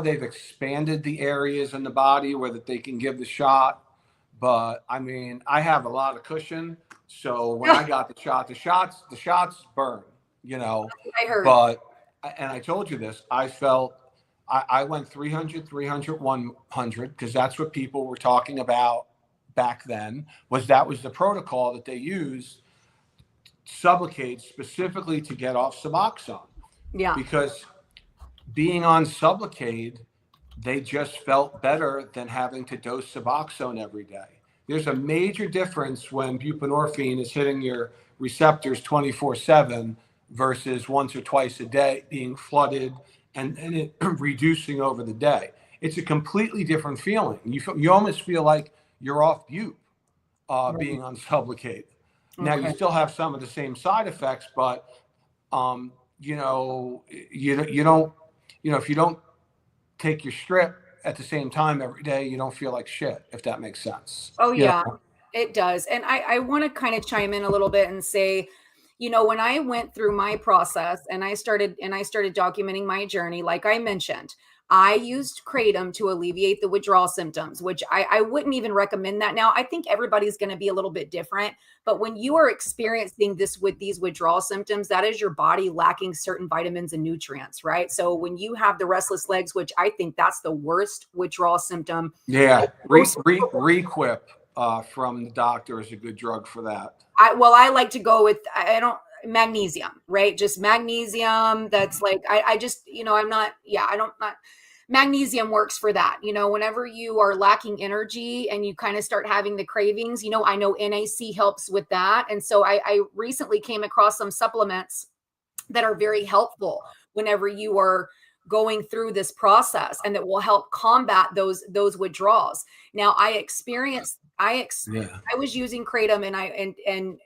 Speaker 2: they've expanded the areas in the body where that they can give the shot. But I mean, I have a lot of cushion. So when I got the shots burn,
Speaker 1: I heard.
Speaker 2: But, and I told you this, I felt, I went 300, 100, because that's what people were talking about back then. That was the protocol that they used, sublocade, specifically to get off Suboxone.
Speaker 1: Yeah.
Speaker 2: Because being on sublocade, they just felt better than having to dose Suboxone every day. There's a major difference when buprenorphine is hitting your receptors 24/7 versus once or twice a day being flooded and it reducing over the day. It's a completely different feeling. You almost feel like you're off bupe being on sublocade. Now you still have some of the same side effects, but you don't, if you don't take your strip at the same time every day, you don't feel like shit, if that makes sense.
Speaker 1: Oh yeah, it does. And I want to kind of chime in a little bit and say, when I went through my process and I started documenting my journey, like I mentioned, I used kratom to alleviate the withdrawal symptoms, which I wouldn't even recommend that now. I think everybody's going to be a little bit different, but when you are experiencing this with these withdrawal symptoms, that is your body lacking certain vitamins and nutrients, right? So when you have the restless legs, which I think that's the worst withdrawal symptom.
Speaker 2: Yeah, Requip from the doctor is a good drug for that.
Speaker 1: I like to go with, magnesium, right? Just magnesium. That's like, magnesium works for that. Whenever you are lacking energy and you kind of start having the cravings, I know NAC helps with that. And so I recently came across some supplements that are very helpful whenever you are going through this process, and that will help combat those withdrawals. Now I was using kratom, and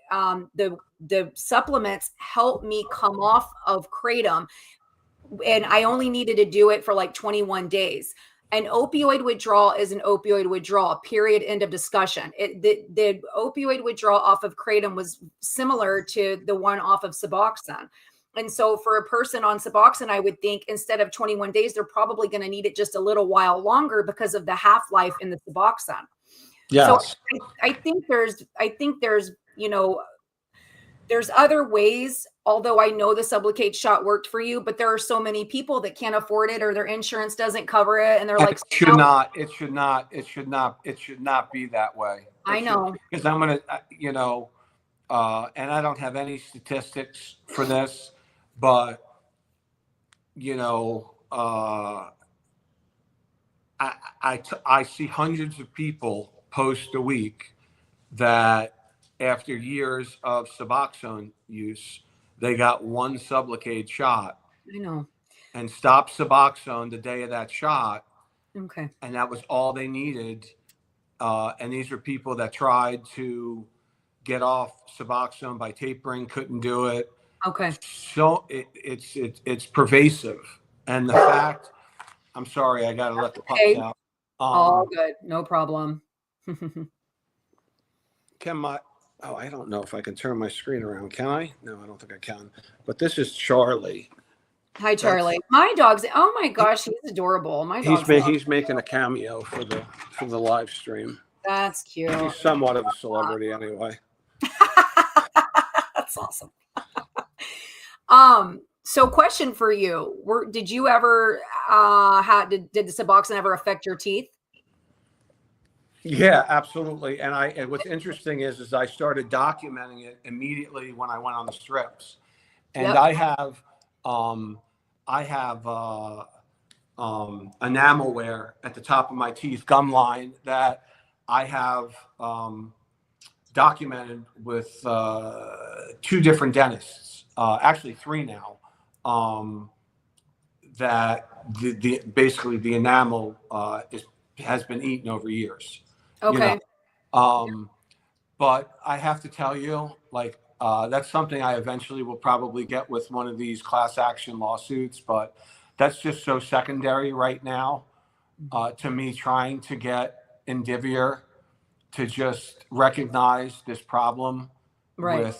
Speaker 1: the supplements helped me come off of kratom, and I only needed to do it for like 21 days. An opioid withdrawal is an opioid withdrawal, period, end of discussion. The opioid withdrawal off of kratom was similar to the one off of Suboxone. And so for a person on Suboxone, I would think instead of 21 days, they're probably going to need it just a little while longer because of the half-life in the Suboxone.
Speaker 2: Yes.
Speaker 1: So I think there's there's other ways, although I know the sublocade shot worked for you, but there are so many people that can't afford it or their insurance doesn't cover it. And they're like,
Speaker 2: it should not be that way.
Speaker 1: I know.
Speaker 2: Because I'm going to, and I don't have any statistics for this, but, I see hundreds of people post a week that after years of Suboxone use, they got one sublocade shot
Speaker 1: I know.
Speaker 2: and stopped Suboxone the day of that shot.
Speaker 1: Okay.
Speaker 2: And that was all they needed. And these are people that tried to get off Suboxone by tapering, couldn't do it.
Speaker 1: Okay.
Speaker 2: So it's pervasive. And the fact, I'm sorry, I got to let the pups
Speaker 1: Okay.
Speaker 2: out.
Speaker 1: All good. No problem.
Speaker 2: Can my, oh, I don't know if I can turn my screen around. Can I? No, I don't think I can. But this is Charlie.
Speaker 1: Hi, Charlie. My dog's, oh my gosh, he's adorable. My dog's,
Speaker 2: He's making a cameo for the live stream.
Speaker 1: that's cute.
Speaker 2: He's somewhat of a celebrity anyway.
Speaker 1: That's awesome. So question for you. Did you ever did the Suboxone ever affect your teeth?
Speaker 2: Yeah, absolutely. And what's interesting is I started documenting it immediately when I went on the strips. And
Speaker 1: Yep.
Speaker 2: I have enamel wear at the top of my teeth, gum line, that I have documented with 2 different dentists, actually 3 now, that basically the enamel has been eaten over years.
Speaker 1: Okay.
Speaker 2: But I have to tell you, like, that's something I eventually will probably get with one of these class action lawsuits, but that's just so secondary right now to me trying to get Indivior to just recognize this problem with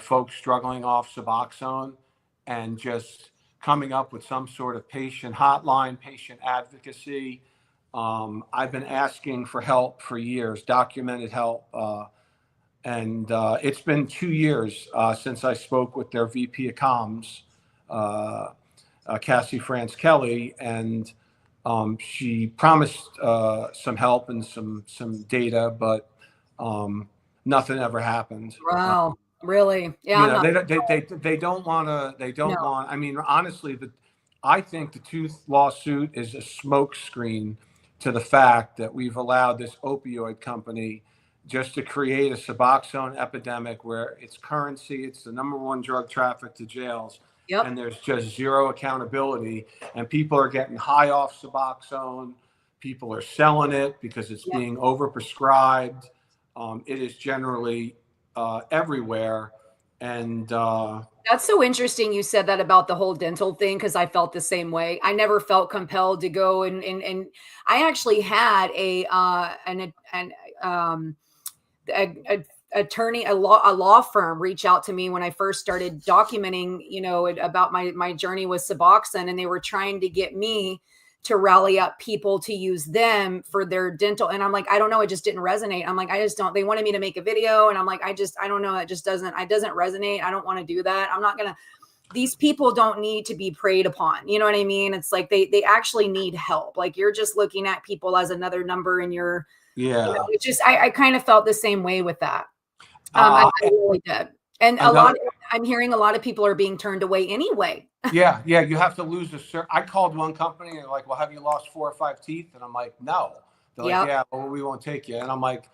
Speaker 2: folks struggling off Suboxone and just coming up with some sort of patient hotline, patient advocacy. I've been asking for help for years, documented help. And it's been 2 years since I spoke with their VP of Comms, Cassie France Kelly, and she promised some help and some data, but nothing ever happened.
Speaker 1: Wow. Really? Yeah.
Speaker 2: You
Speaker 1: I'm
Speaker 2: know,
Speaker 1: not.
Speaker 2: they don't want to. They don't
Speaker 1: No.
Speaker 2: want. I mean, honestly, I think the tooth lawsuit is a smokescreen to the fact that we've allowed this opioid company just to create a Suboxone epidemic where it's currency, it's the #1 drug traffic to jails,
Speaker 1: Yep.
Speaker 2: and there's just zero accountability. And people are getting high off Suboxone. People are selling it because it's
Speaker 1: Yep.
Speaker 2: being overprescribed. It is generally everywhere. And
Speaker 1: That's so interesting you said that about the whole dental thing, because I felt the same way. I never felt compelled to go and I actually had a attorney, a law firm reach out to me when I first started documenting, about my journey with Suboxone, and they were trying to get me to rally up people to use them for their dental. And I'm like, I don't know. It just didn't resonate. I'm like, I just don't, they wanted me to make a video. And I'm like, I don't know. It doesn't resonate. I don't want to do that. I'm not going to, these people don't need to be preyed upon. You know what I mean? It's like, they actually need help. Like, you're just looking at people as another number in your, it's just, I kind of felt the same way with that. I really did. And I'm hearing a lot of people are being turned away anyway.
Speaker 2: Yeah. You have to lose I called one company and they're like, well, have you lost 4 or 5 teeth? And I'm like, no. They're like, yeah, well, we won't take you. And I'm like,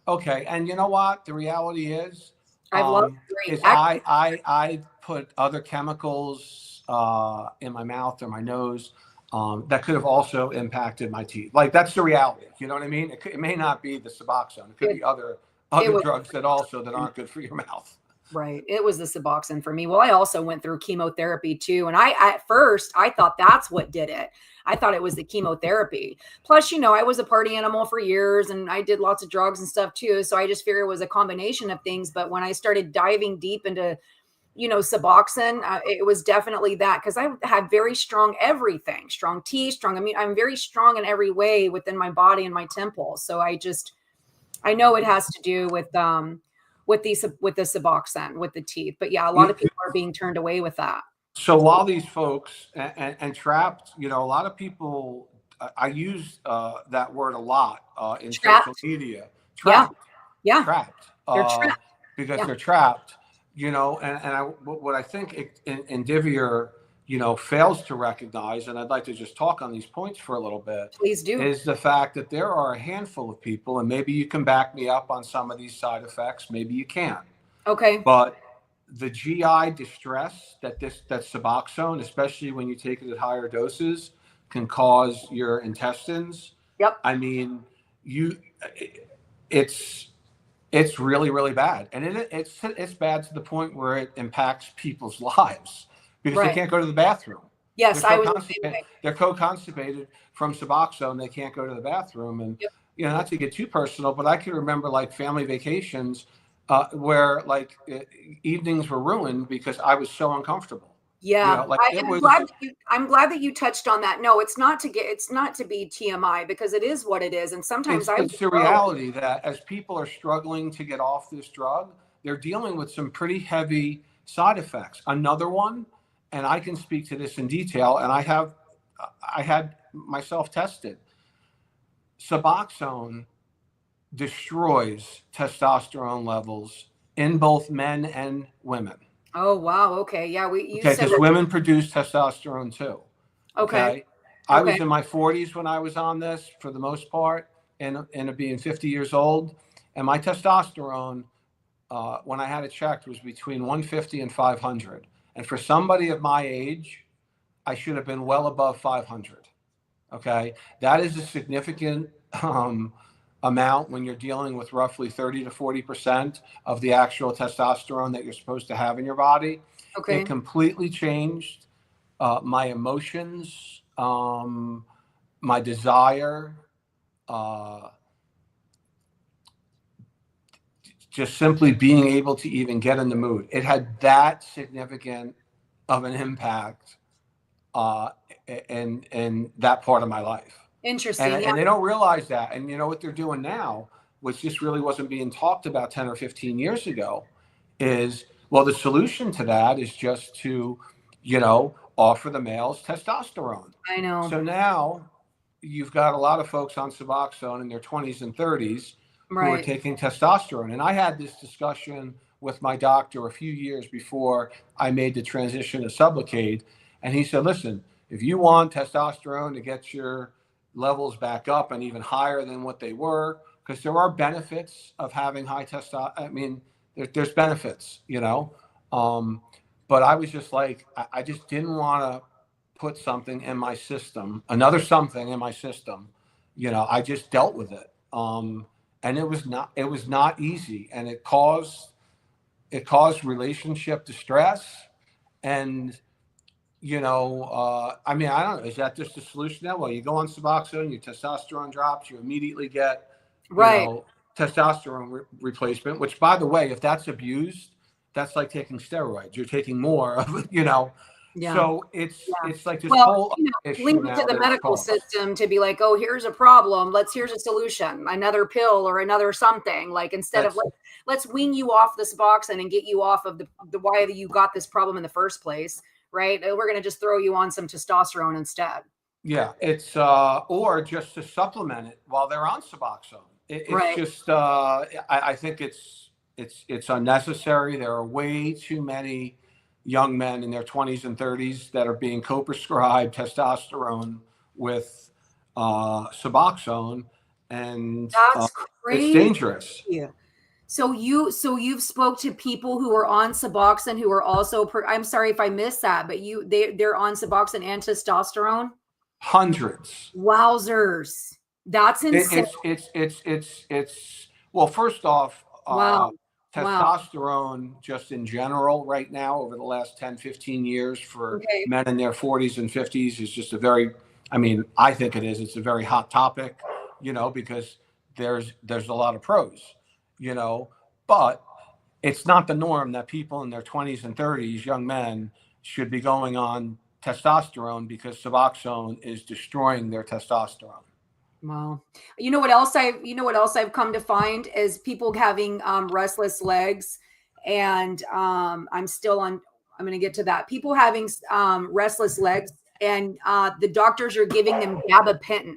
Speaker 2: okay. And you know what? The reality is, I put other chemicals in my mouth or my nose that could have also impacted my teeth. Like, that's the reality. You know what I mean? It may not be the Suboxone. It could be other drugs that aren't good for your mouth.
Speaker 1: Right. It was the Suboxone for me. Well, I also went through chemotherapy too. And at first I thought that's what did it. I thought it was the chemotherapy. Plus, I was a party animal for years and I did lots of drugs and stuff too. So I just figured it was a combination of things. But when I started diving deep into, Suboxone, it was definitely that, because I had very strong everything, strong teeth, I'm very strong in every way within my body and my temple. So I know it has to do with the Suboxone, with the teeth. But yeah, a lot of people are being turned away with that.
Speaker 2: So while these folks and trapped, a lot of people, I use that word a lot in social media. Trapped.
Speaker 1: Yeah.
Speaker 2: Trapped.
Speaker 1: They're trapped.
Speaker 2: Because they're trapped, what I think Indivior, fails to recognize, and I'd like to just talk on these points for a little bit.
Speaker 1: Please do.
Speaker 2: Is the fact that there are a handful of people, and maybe you can back me up on some of these side effects, maybe you can't.
Speaker 1: Okay.
Speaker 2: But the GI distress that Suboxone, especially when you take it at higher doses, can cause your intestines.
Speaker 1: Yep.
Speaker 2: I mean, it's it's really, really bad, and it's bad to the point where it impacts people's lives because they
Speaker 1: Right.
Speaker 2: can't go to the bathroom.
Speaker 1: Yes,
Speaker 2: They're
Speaker 1: I
Speaker 2: so
Speaker 1: was the same
Speaker 2: constipated.
Speaker 1: way.
Speaker 2: They're co-constipated from Suboxone. They can't go to the bathroom, and
Speaker 1: Yep.
Speaker 2: not to get too personal, but I can remember like family vacations where like evenings were ruined because I was so uncomfortable.
Speaker 1: Yeah,
Speaker 2: Like it
Speaker 1: I'm
Speaker 2: was.
Speaker 1: glad that I'm glad that you touched on that. No, it's not to be TMI because it is what it is, and sometimes I
Speaker 2: It's the
Speaker 1: will go.
Speaker 2: reality that as people are struggling to get off this drug, they're dealing with some pretty heavy side effects. Another one, and I can speak to this in detail, and I had myself tested. Suboxone destroys testosterone levels in both men and women.
Speaker 1: Oh wow, okay, yeah, you
Speaker 2: Okay,
Speaker 1: said
Speaker 2: because
Speaker 1: that.
Speaker 2: women produce testosterone too.
Speaker 1: Okay,
Speaker 2: Okay. I
Speaker 1: okay,
Speaker 2: was in my 40s when I was on this for the most part, and being 50 years old. And my testosterone, when I had it checked, was between 150 and 500. And for somebody of my age, I should have been well above 500. Okay. That is a significant amount when you're dealing with roughly 30 to 40% of the actual testosterone that you're supposed to have in your body. It
Speaker 1: okay.
Speaker 2: completely changed my emotions, my desire, uh, just simply being able to even get in the mood. It had that significant of an impact uh, in that part of my life.
Speaker 1: Interesting. Yeah.
Speaker 2: And they don't realize that. And you know what they're doing now, which just really wasn't being talked about 10 or 15 years ago, is well, the solution to that is just to, offer the males testosterone.
Speaker 1: I know.
Speaker 2: So now you've got a lot of folks on Suboxone in their 20s and 30s who are
Speaker 1: Right.
Speaker 2: taking testosterone. And I had this discussion with my doctor a few years before I made the transition to sublocade. And he said, listen, if you want testosterone to get your levels back up and even higher than what they were, because there are benefits of having high testosterone. I mean, there's benefits. But I was just like, I just didn't want to put something in my system, another something in my system. I just dealt with it. And it was not easy. And it caused relationship distress. And I mean, I don't know. Is that just a solution now? Well, you go on Suboxone, your testosterone drops, you immediately get, you
Speaker 1: Right.
Speaker 2: know, testosterone replacement, which, by the way, if that's abused, that's like taking steroids. You're taking more of it.
Speaker 1: Yeah.
Speaker 2: So it's like this
Speaker 1: Well,
Speaker 2: whole
Speaker 1: leave
Speaker 2: issue
Speaker 1: it to
Speaker 2: now
Speaker 1: the
Speaker 2: that it's
Speaker 1: medical
Speaker 2: caused.
Speaker 1: system to be like, oh, here's a problem. Here's a solution, another pill or another something. Like instead of
Speaker 2: That's
Speaker 1: let's wean you off this Suboxone and get you off of the why you got this problem in the first place, right? We're gonna just throw you on some testosterone instead.
Speaker 2: Yeah, it's or just to supplement it while they're on Suboxone. It's
Speaker 1: Right.
Speaker 2: just I think it's unnecessary. There are way too many young men in their 20s and 30s that are being co-prescribed testosterone with Suboxone, and
Speaker 1: That's
Speaker 2: it's
Speaker 1: crazy.
Speaker 2: dangerous.
Speaker 1: So you've spoke to people who are on Suboxone who are also I'm sorry if I missed that, but they're on Suboxone and testosterone.
Speaker 2: Hundreds.
Speaker 1: Wowzers. That's insane.
Speaker 2: It's well, first off,
Speaker 1: Wow. Wow.
Speaker 2: testosterone just in general right now over the last 10, 15 years for
Speaker 1: Okay.
Speaker 2: men in their 40s and 50s is just I mean, I think it's a very hot topic, because there's a lot of pros, but it's not the norm that people in their 20s and 30s, young men, should be going on testosterone because Suboxone is destroying their testosterone.
Speaker 1: Wow. You know what else I've come to find is people having restless legs, and I'm going to get to that. People having restless legs, and the doctors are giving them gabapentin.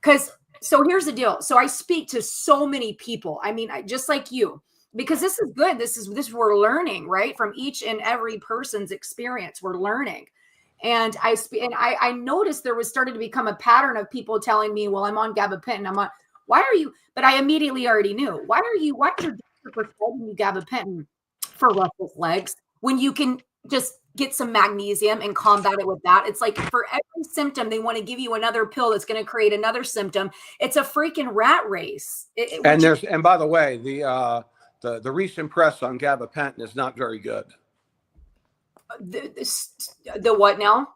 Speaker 1: Cuz so here's the deal. So I speak to so many people. I mean, just like you, because this is good. This we're learning, right? From each and every person's experience. We're learning. And I noticed there was started to become a pattern of people telling me, well, I'm on gabapentin. I'm on, why are you? But I immediately already knew. Why is your doctor prescribing you gabapentin for restless legs? when you can just get some magnesium and combat it with that. It's like for every symptom, they want to give you another pill that's going to create another symptom. It's a freaking rat race.
Speaker 2: And by the way, the recent press on gabapentin is not very good.
Speaker 1: The what now?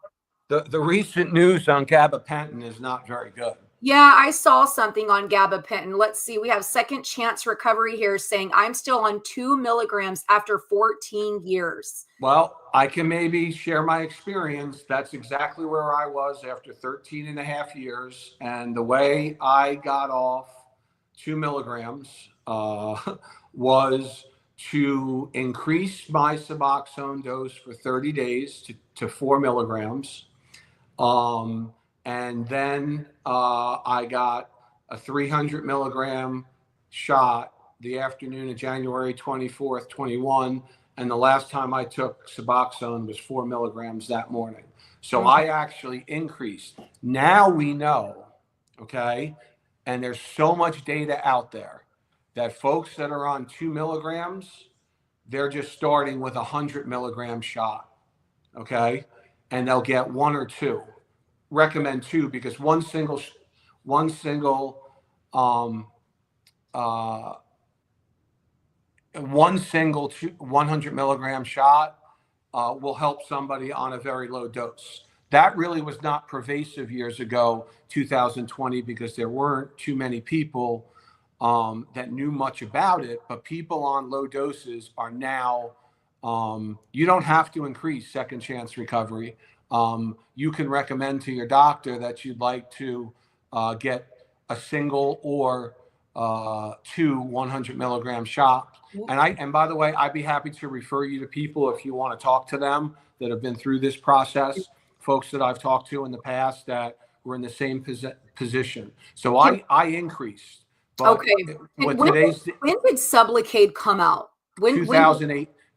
Speaker 2: The recent news on gabapentin is not very good.
Speaker 1: Yeah, I saw something on gabapentin. Let's see. We have Second Chance Recovery here saying I'm still on 2 milligrams after 14 years.
Speaker 2: Well, I can maybe share my experience. That's exactly where I was after 13 and a half years. And the way I got off 2 milligrams was to increase my Suboxone dose for 30 days to 4 milligrams. And then I got a 300 milligram shot the afternoon of January 24th, 21. And the last time I took Suboxone was 4 milligrams that morning. So I actually increased. Now we know, okay, and there's so much data out there that folks that are on 2 milligrams, they're just starting with 100 milligram shot, okay? And they'll get 1 or 2. Recommend 2 because one single 100 milligram shot will help somebody on a very low dose. That really was not pervasive years ago, 2020, because there weren't too many people that knew much about it. But people on low doses are now, you don't have to increase Second Chance Recovery. You can recommend to your doctor that you'd like to get a single or 2 100 milligram shots. And by the way, I'd be happy to refer you to people if you want to talk to them that have been through this process, folks that I've talked to in the past that were in the same position. So I increased. But
Speaker 1: okay. When did Sublocade come out?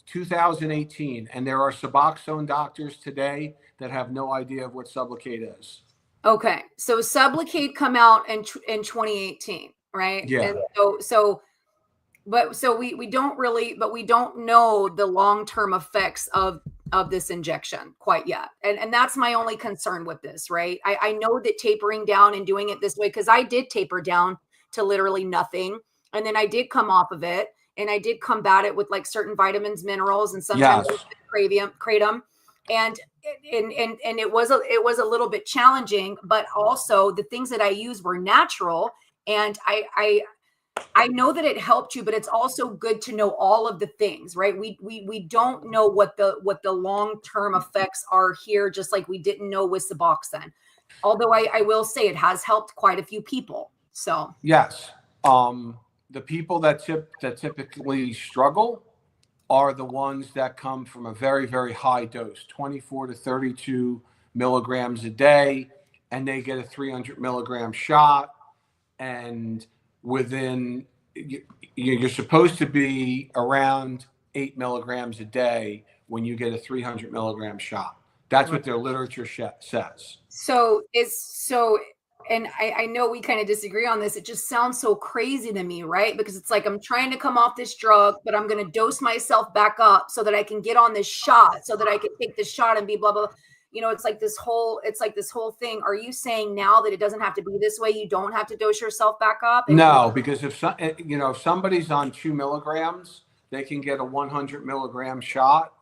Speaker 2: 2018. And there are Suboxone doctors today that have no idea of what Sublocade is.
Speaker 1: Okay. So Sublocade come out in 2018, right?
Speaker 2: Yeah.
Speaker 1: And so we don't know the long-term effects of this injection quite yet. And that's my only concern with this, right? I know that tapering down and doing it this way, because I did taper down to literally nothing. And then I did come off of it and I did combat it with like certain vitamins, minerals, and sometimes kratom. And it was a little bit challenging, but also the things that I used were natural. And I know that it helped you, but it's also good to know all of the things, right? We don't know what the long-term effects are here, just like we didn't know with Suboxone. Although I will say it has helped quite a few people. So
Speaker 2: yes, the people that typically struggle are the ones that come from a very, very high dose, 24 to 32 milligrams a day, and they get a 300 milligram shot. And within, you're supposed to be around 8 milligrams a day when you get a 300 milligram shot. That's what their literature says.
Speaker 1: And I know we kind of disagree on this. It just sounds so crazy to me, right? Because it's like I'm trying to come off this drug, but I'm going to dose myself back up so that I can get on this shot, so that I can take this shot and be blah, blah, blah. You know, it's like this whole thing. Are you saying now that it doesn't have to be this way? You don't have to dose yourself back up?
Speaker 2: No, because if somebody's on 2 milligrams, they can get a 100 milligram shot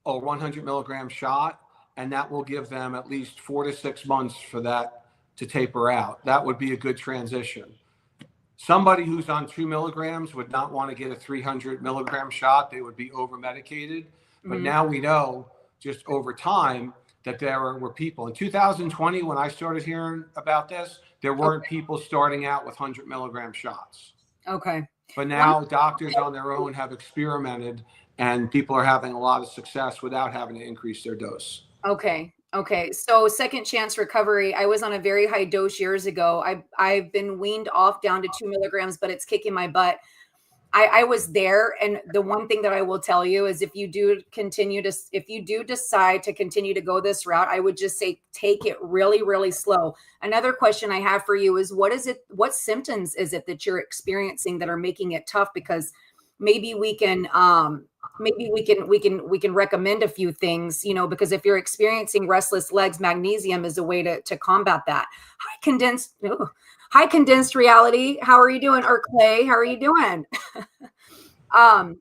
Speaker 2: or 100 milligram shot, and that will give them at least 4 to 6 months for that to taper out. That would be a good transition. Somebody who's on 2 milligrams would not want to get a 300 milligram shot. They would be over medicated. But now we know just over time that there were people in 2020, when I started hearing about this, there weren't people starting out with 100 milligram shots.
Speaker 1: Okay.
Speaker 2: But now doctors on their own have experimented, and people are having a lot of success without having to increase their dose.
Speaker 1: Okay. So Second Chance Recovery, I was on a very high dose years ago. I've been weaned off down to 2 milligrams, but it's kicking my butt. I was there. And the one thing that I will tell you is if you do decide to continue to go this route, I would just say, take it really, really slow. Another question I have for you is what symptoms is it that you're experiencing that are making it tough? Because maybe we can maybe we can recommend a few things, because if you're experiencing restless legs, magnesium is a way to combat that. High condensed reality. How are you doing? Or Clay, how are you doing? um,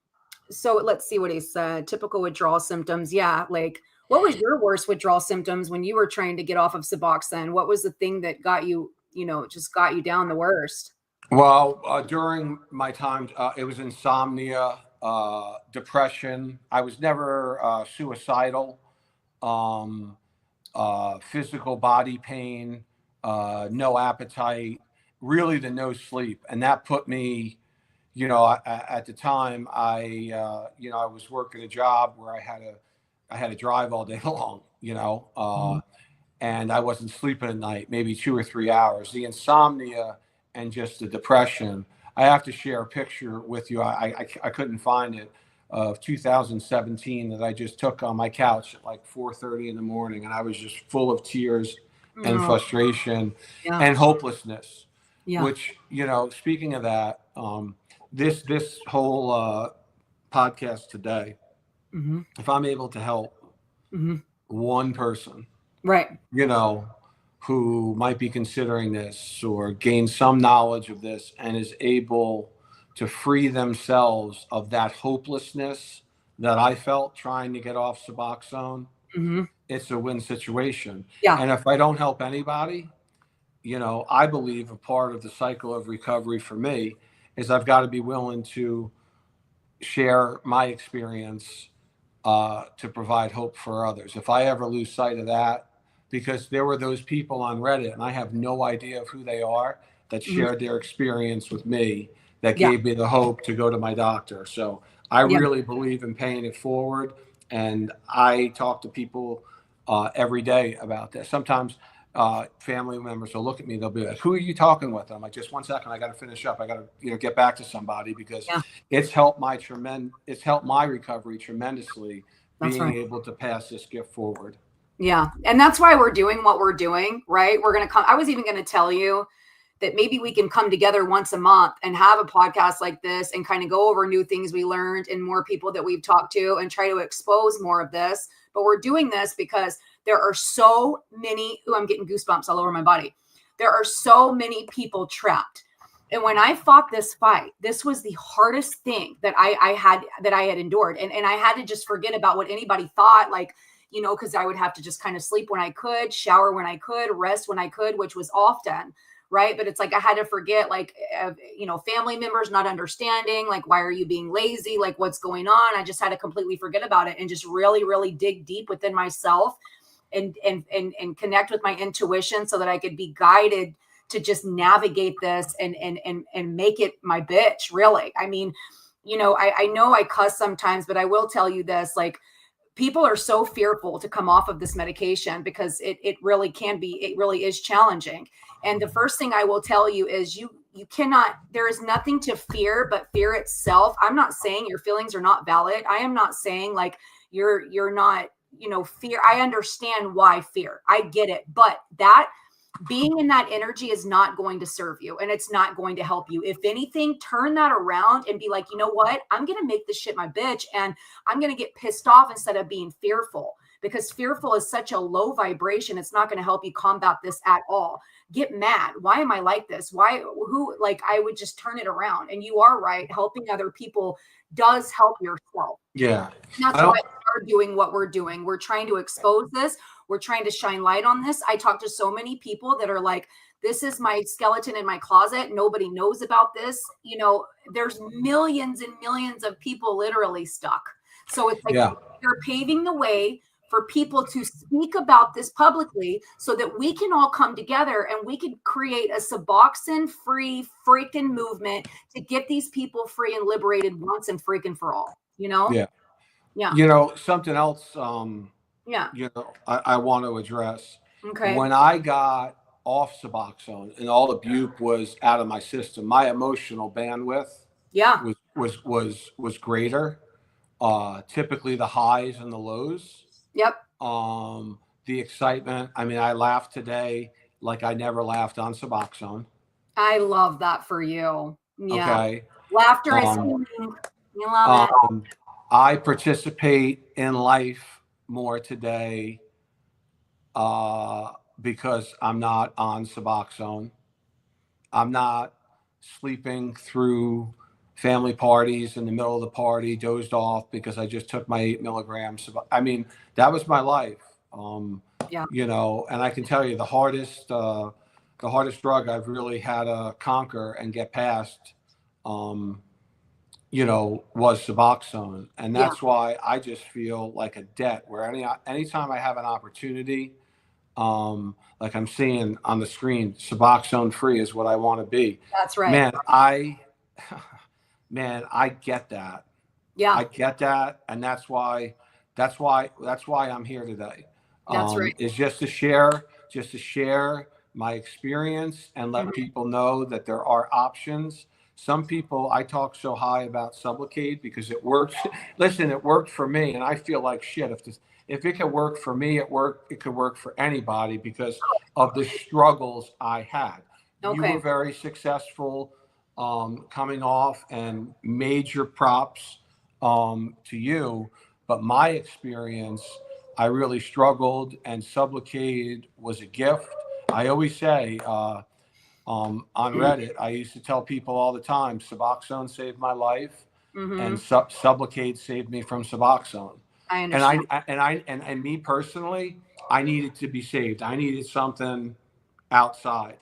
Speaker 1: so let's see what he said. Typical withdrawal symptoms. Yeah, like what was your worst withdrawal symptoms when you were trying to get off of Suboxone? What was the thing that got you, just got you down the worst?
Speaker 2: Well, during my time, it was insomnia, depression. I was never suicidal. Um, Physical body pain, no appetite, really the no sleep, and that put me. At the time, I was working a job where I had to drive all day long.
Speaker 1: Mhm.
Speaker 2: And I wasn't sleeping at night, maybe 2 or 3 hours. The insomnia and just the depression. I have to share a picture with you. I couldn't find it, of 2017 that I just took on my couch at like 4:30 in the morning, and I was just full of tears and
Speaker 1: Oh,
Speaker 2: frustration
Speaker 1: yeah,
Speaker 2: and hopelessness.
Speaker 1: yeah.
Speaker 2: Which, speaking of that, this whole podcast today,
Speaker 1: Hmm.
Speaker 2: if I'm able to help
Speaker 1: Hmm.
Speaker 2: one person,
Speaker 1: Right.
Speaker 2: you know, who might be considering this or gain some knowledge of this and is able to free themselves of that hopelessness that I felt trying to get off Suboxone,
Speaker 1: Hmm.
Speaker 2: it's a win situation.
Speaker 1: Yeah.
Speaker 2: And if I don't help anybody, I believe a part of the cycle of recovery for me is I've got to be willing to share my experience to provide hope for others. If I ever lose sight of that, because there were those people on Reddit, and I have no idea of who they are, that
Speaker 1: Mhm.
Speaker 2: shared their experience with me, that
Speaker 1: Yeah.
Speaker 2: gave me the hope to go to my doctor. So I
Speaker 1: Yeah.
Speaker 2: really believe in paying it forward. And I talk to people every day about this. Sometimes family members will look at me, they'll be like, "Who are you talking with?" I'm like, "Just 1 second, I got to finish up. I got to, get back to somebody," because
Speaker 1: Yeah.
Speaker 2: it's helped my recovery tremendously,
Speaker 1: That's
Speaker 2: being
Speaker 1: right.
Speaker 2: able to pass this gift forward.
Speaker 1: Yeah. And that's why we're doing what we're doing, right? We're going to come. I was even going to tell you that maybe we can come together once a month and have a podcast like this and kind of go over new things we learned and more people that we've talked to and try to expose more of this. But we're doing this because there are so many. Ooh, I'm getting goosebumps all over my body. There are so many people trapped. And when I fought this fight, this was the hardest thing that I had endured. And I had to just forget about what anybody thought, like, because I would have to just kind of sleep when I could, shower when I could, rest when I could, which was often, right? But it's like I had to forget, like, family members not understanding, like, why are you being lazy? Like, what's going on? I just had to completely forget about it and just really, really dig deep within myself and connect with my intuition so that I could be guided to just navigate this and make it my bitch, really. I mean, I know I cuss sometimes, but I will tell you this, like, people are so fearful to come off of this medication because it really can be, it really is challenging. And the first thing I will tell you is you cannot, there is nothing to fear but fear itself. I'm not saying your feelings are not valid. I am not saying like you're not, fear. I understand why fear. I get it. But that being in that energy is not going to serve you and it's not going to help you. If anything, turn that around and be like, you know what? I'm going to make this shit my bitch and I'm going to get pissed off instead of being fearful, because fearful is such a low vibration. It's not going to help you combat this at all. Get mad. Why am I like this? Like, I would just turn it around. And you are right. Helping other people does help yourself.
Speaker 2: Yeah.
Speaker 1: And that's
Speaker 2: I
Speaker 1: why
Speaker 2: don't,
Speaker 1: we're doing what we're doing. We're trying to expose this. We're trying to shine light on this. I talk to so many people that are like, this is my skeleton in my closet. Nobody knows about this. There's millions and millions of people literally stuck. So it's like
Speaker 2: yeah.
Speaker 1: you're paving the way for people to speak about this publicly so that we can all come together and we can create a Suboxone free freaking movement to get these people free and liberated once and freaking for all,
Speaker 2: Yeah.
Speaker 1: Yeah.
Speaker 2: Something else,
Speaker 1: Yeah.
Speaker 2: I want to address.
Speaker 1: Okay.
Speaker 2: When I got off Suboxone and all the bupe was out of my system, my emotional bandwidth
Speaker 1: Yeah.
Speaker 2: was greater. Typically the highs and the lows.
Speaker 1: Yep.
Speaker 2: The excitement. I mean, I laughed today like I never laughed on Suboxone.
Speaker 1: I love that for you. Yeah.
Speaker 2: Okay.
Speaker 1: Laughter is
Speaker 2: Um,
Speaker 1: healing. You love it.
Speaker 2: um, I participate in life more today because I'm not on Suboxone. I'm not sleeping through family parties in the middle of the party, dozed off because I just took my 8 milligrams. I mean, that was my life.
Speaker 1: Yeah.
Speaker 2: And I can tell you the hardest drug I've really had to conquer and get past, um, was Suboxone. And
Speaker 1: Yeah.
Speaker 2: that's why I just feel like a debt where anytime I have an opportunity, like I'm seeing on the screen, Suboxone free is what I want to be.
Speaker 1: That's right.
Speaker 2: Man, I get that.
Speaker 1: Yeah.
Speaker 2: I get that, and that's why I'm here today.
Speaker 1: That's right.
Speaker 2: Is just to share my experience and let
Speaker 1: Mhm.
Speaker 2: people know that there are options. Some people, I talk so high about sublocade because it works. Listen, it worked for me, and I feel like shit. If it could work for me, it could work for anybody because of the struggles I had. You
Speaker 1: Okay.
Speaker 2: were very successful coming off, and major props to you. But my experience, I really struggled, and sublocade was a gift. I always say on Reddit, I used to tell people all the time, Suboxone saved my life, and
Speaker 1: Hmm.
Speaker 2: sublocade saved me from Suboxone.
Speaker 1: I
Speaker 2: And
Speaker 1: understand.
Speaker 2: and me personally, I needed to be saved. I needed something outside,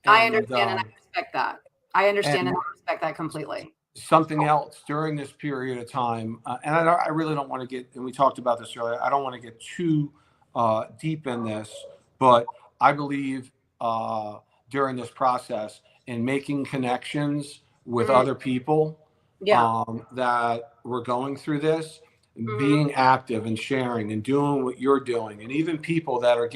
Speaker 1: I
Speaker 2: and
Speaker 1: understand and I respect that. I understand and
Speaker 2: and
Speaker 1: I respect that completely.
Speaker 2: something else during this period of time, and I really don't want to get, and we talked about this earlier, I don't want to get too deep in this, but I believe uh, during this process in making connections with
Speaker 1: Mm,
Speaker 2: other people
Speaker 1: yeah.
Speaker 2: that were going through this,
Speaker 1: Hmm.
Speaker 2: being active and sharing and doing what you're doing, and even people that are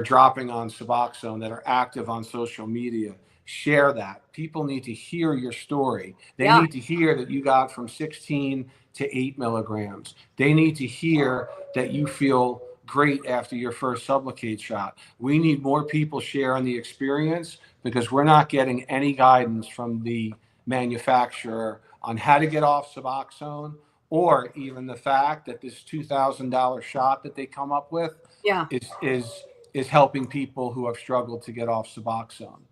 Speaker 2: dropping on Suboxone, that are active on social media, share that. People need to hear your story. They
Speaker 1: Yeah.
Speaker 2: need to hear that you got from 16 to 8 milligrams. They need to hear that you feel great after your first sublocade shot. We need more people sharing the experience because we're not getting any guidance from the manufacturer on how to get off Suboxone, or even the fact that this $2,000 shot that they come up with
Speaker 1: Yeah.
Speaker 2: is helping people who have struggled to get off Suboxone.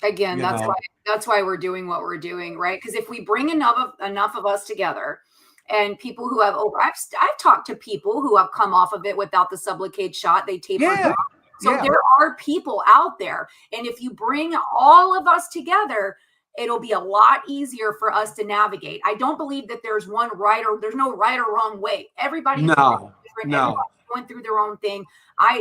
Speaker 1: Again,
Speaker 2: You know,
Speaker 1: that's why we're doing what we're doing, right? Because if we bring enough of us together and people who have over I've talked to people who have come off of it without the sublocade shot, they tapered down.
Speaker 2: yeah,
Speaker 1: So
Speaker 2: yeah.
Speaker 1: there are people out there. And if you bring all of us together, it'll be a lot easier for us to navigate. I don't believe that there's no right or wrong way. Everybody's
Speaker 2: No,
Speaker 1: different.
Speaker 2: no.
Speaker 1: Everybody's going through their own thing.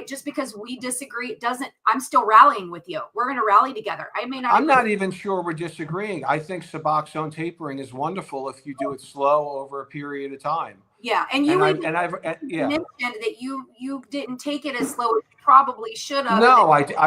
Speaker 1: Just because we disagree doesn't, I'm still rallying with you. We're going to rally together. I may not
Speaker 2: I'm
Speaker 1: agree.
Speaker 2: not even sure we're disagreeing. I think Suboxone tapering is wonderful if you do it slow over a period of time.
Speaker 1: Yeah. And
Speaker 2: And
Speaker 1: you
Speaker 2: I
Speaker 1: even
Speaker 2: and I've yeah.
Speaker 1: mentioned that you didn't take it as slow as you probably should have. And
Speaker 2: No, I didn't.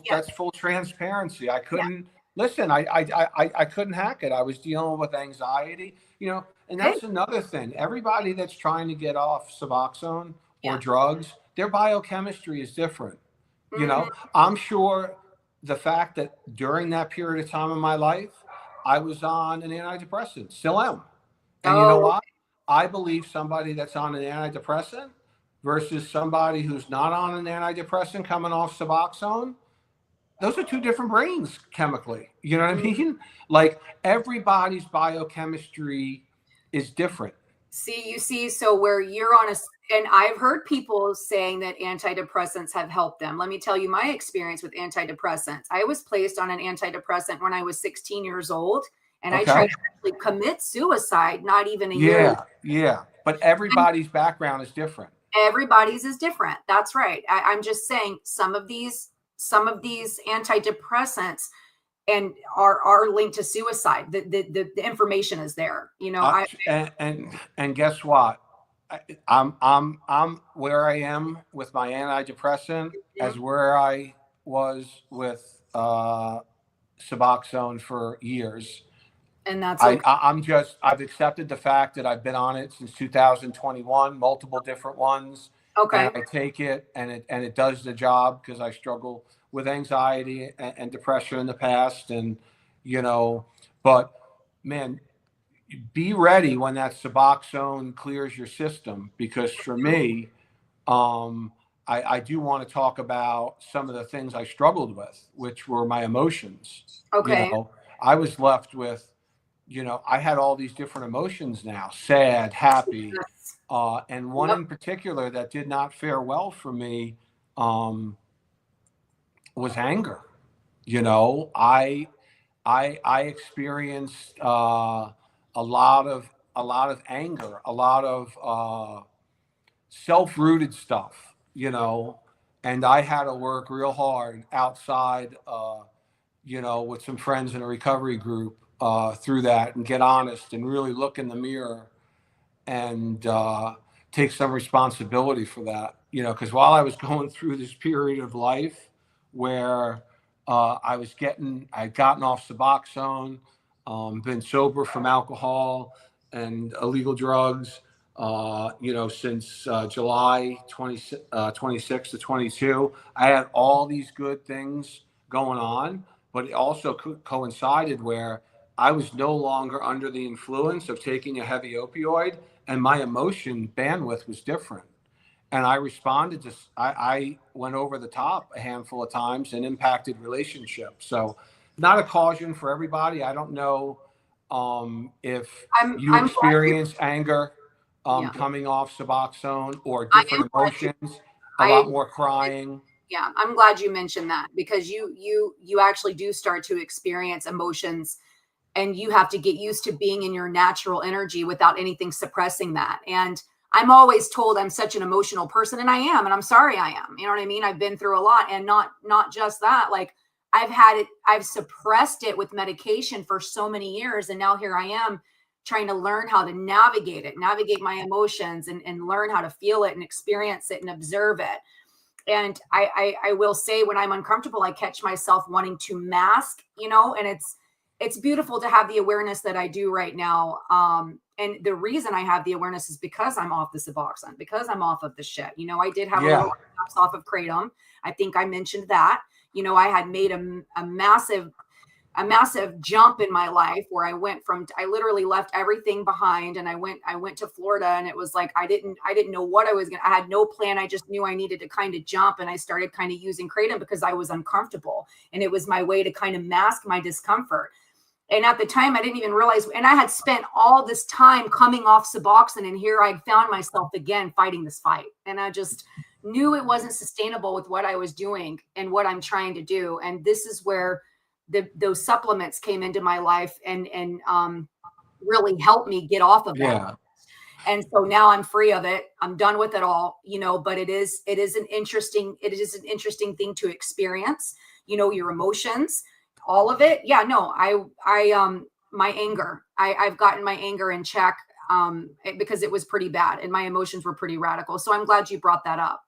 Speaker 1: yeah,
Speaker 2: That's full transparency. I
Speaker 1: yeah.
Speaker 2: couldn't listen. I couldn't hack it. I was dealing with anxiety, and
Speaker 1: Okay.
Speaker 2: that's another thing. Everybody that's trying to get off Suboxone or
Speaker 1: Yeah.
Speaker 2: drugs, their biochemistry is different.
Speaker 1: Hmm.
Speaker 2: I'm sure the fact that during that period of time in my life, I was on an antidepressant, still am. And you know
Speaker 1: Oh,
Speaker 2: what? I believe somebody that's on an antidepressant versus somebody who's not on an antidepressant coming off Suboxone, those are two different brains chemically. You know what I
Speaker 1: mm.
Speaker 2: mean? Like everybody's biochemistry is different.
Speaker 1: See, so where you're on and I've heard people saying that antidepressants have helped them. Let me tell you my experience with antidepressants. I was placed on an antidepressant when I was 16 years old, and I tried
Speaker 2: Okay.
Speaker 1: to actually commit suicide not even a year later.
Speaker 2: Yeah. Yeah. But everybody's background is different.
Speaker 1: Everybody's is different. That's right. I'm just saying some of these antidepressants and are linked to suicide. The information is there. I
Speaker 2: And guess what? I'm where I am with my antidepressant as where I was with Suboxone for years.
Speaker 1: and that's okay.
Speaker 2: I've accepted the fact that I've been on it since 2021, multiple different ones, and
Speaker 1: Okay.
Speaker 2: I take it, and it does the job because I struggle with anxiety and depression in the past, and you know, but man, be ready when that Suboxone clears your system, because for me, I do want to talk about some of the things I struggled with, which were my emotions.
Speaker 1: Okay.
Speaker 2: I was left with, I had all these different emotions now: sad, happy,
Speaker 1: Yes.
Speaker 2: and one
Speaker 1: Yep.
Speaker 2: in particular that did not fare well for me um, was anger. I experienced a lot of anger, a lot of self-rooted stuff, and I had to work real hard outside, with some friends in a recovery group through that, and get honest and really look in the mirror and take some responsibility for that. Because while I was going through this period of life where I'd gotten off Suboxone, been sober from alcohol and illegal drugs, since July 26 to 22. I had all these good things going on, but it also coincided where I was no longer under the influence of taking a heavy opioid, and my emotion bandwidth was different. And I responded to, I went over the top a handful of times and impacted relationships. So, not a caution for everybody. I don't know if you
Speaker 1: I'm glad you,
Speaker 2: experience anger
Speaker 1: yeah.
Speaker 2: coming off Suboxone, or
Speaker 1: I am
Speaker 2: different
Speaker 1: glad you,
Speaker 2: emotions, a
Speaker 1: I
Speaker 2: lot more crying.
Speaker 1: yeah, I'm glad you mentioned that, because you actually do start to experience emotions, and you have to get used to being in your natural energy without anything suppressing that. And I'm always told I'm such an emotional person, and I am, and I'm sorry I am. You know what I mean? I've been through a lot, and not just that. Like, I've suppressed it with medication for so many years, and now here I am trying to learn how to navigate my emotions, and learn how to feel it and experience it and observe it. And I will say, when I'm uncomfortable, I catch myself wanting to mask, and it's beautiful to have the awareness that I do right now. And the reason I have the awareness is because I'm off the Suboxone, because I'm off of the shit. I did have a little
Speaker 2: Yeah,
Speaker 1: relapse off of kratom. I think I mentioned that. I had made a massive jump in my life, where I literally left everything behind, and I went to Florida, and it was like I didn't know what I had no plan. I just knew I needed to kind of jump, and I started kind of using kratom because I was uncomfortable, and it was my way to kind of mask my discomfort. And at the time, I didn't even realize, and I had spent all this time coming off Suboxone, and here I'd found myself again fighting this fight. And I just knew it wasn't sustainable with what I was doing and what I'm trying to do. And this is where those supplements came into my life, and really helped me get off of that.
Speaker 2: yeah,
Speaker 1: And so now I'm free of it. I'm done with it all, but it is an interesting thing to experience, your emotions, all of it. Yeah, no, my anger, I've gotten my anger in check, because it was pretty bad, and my emotions were pretty radical. So I'm glad you brought that up.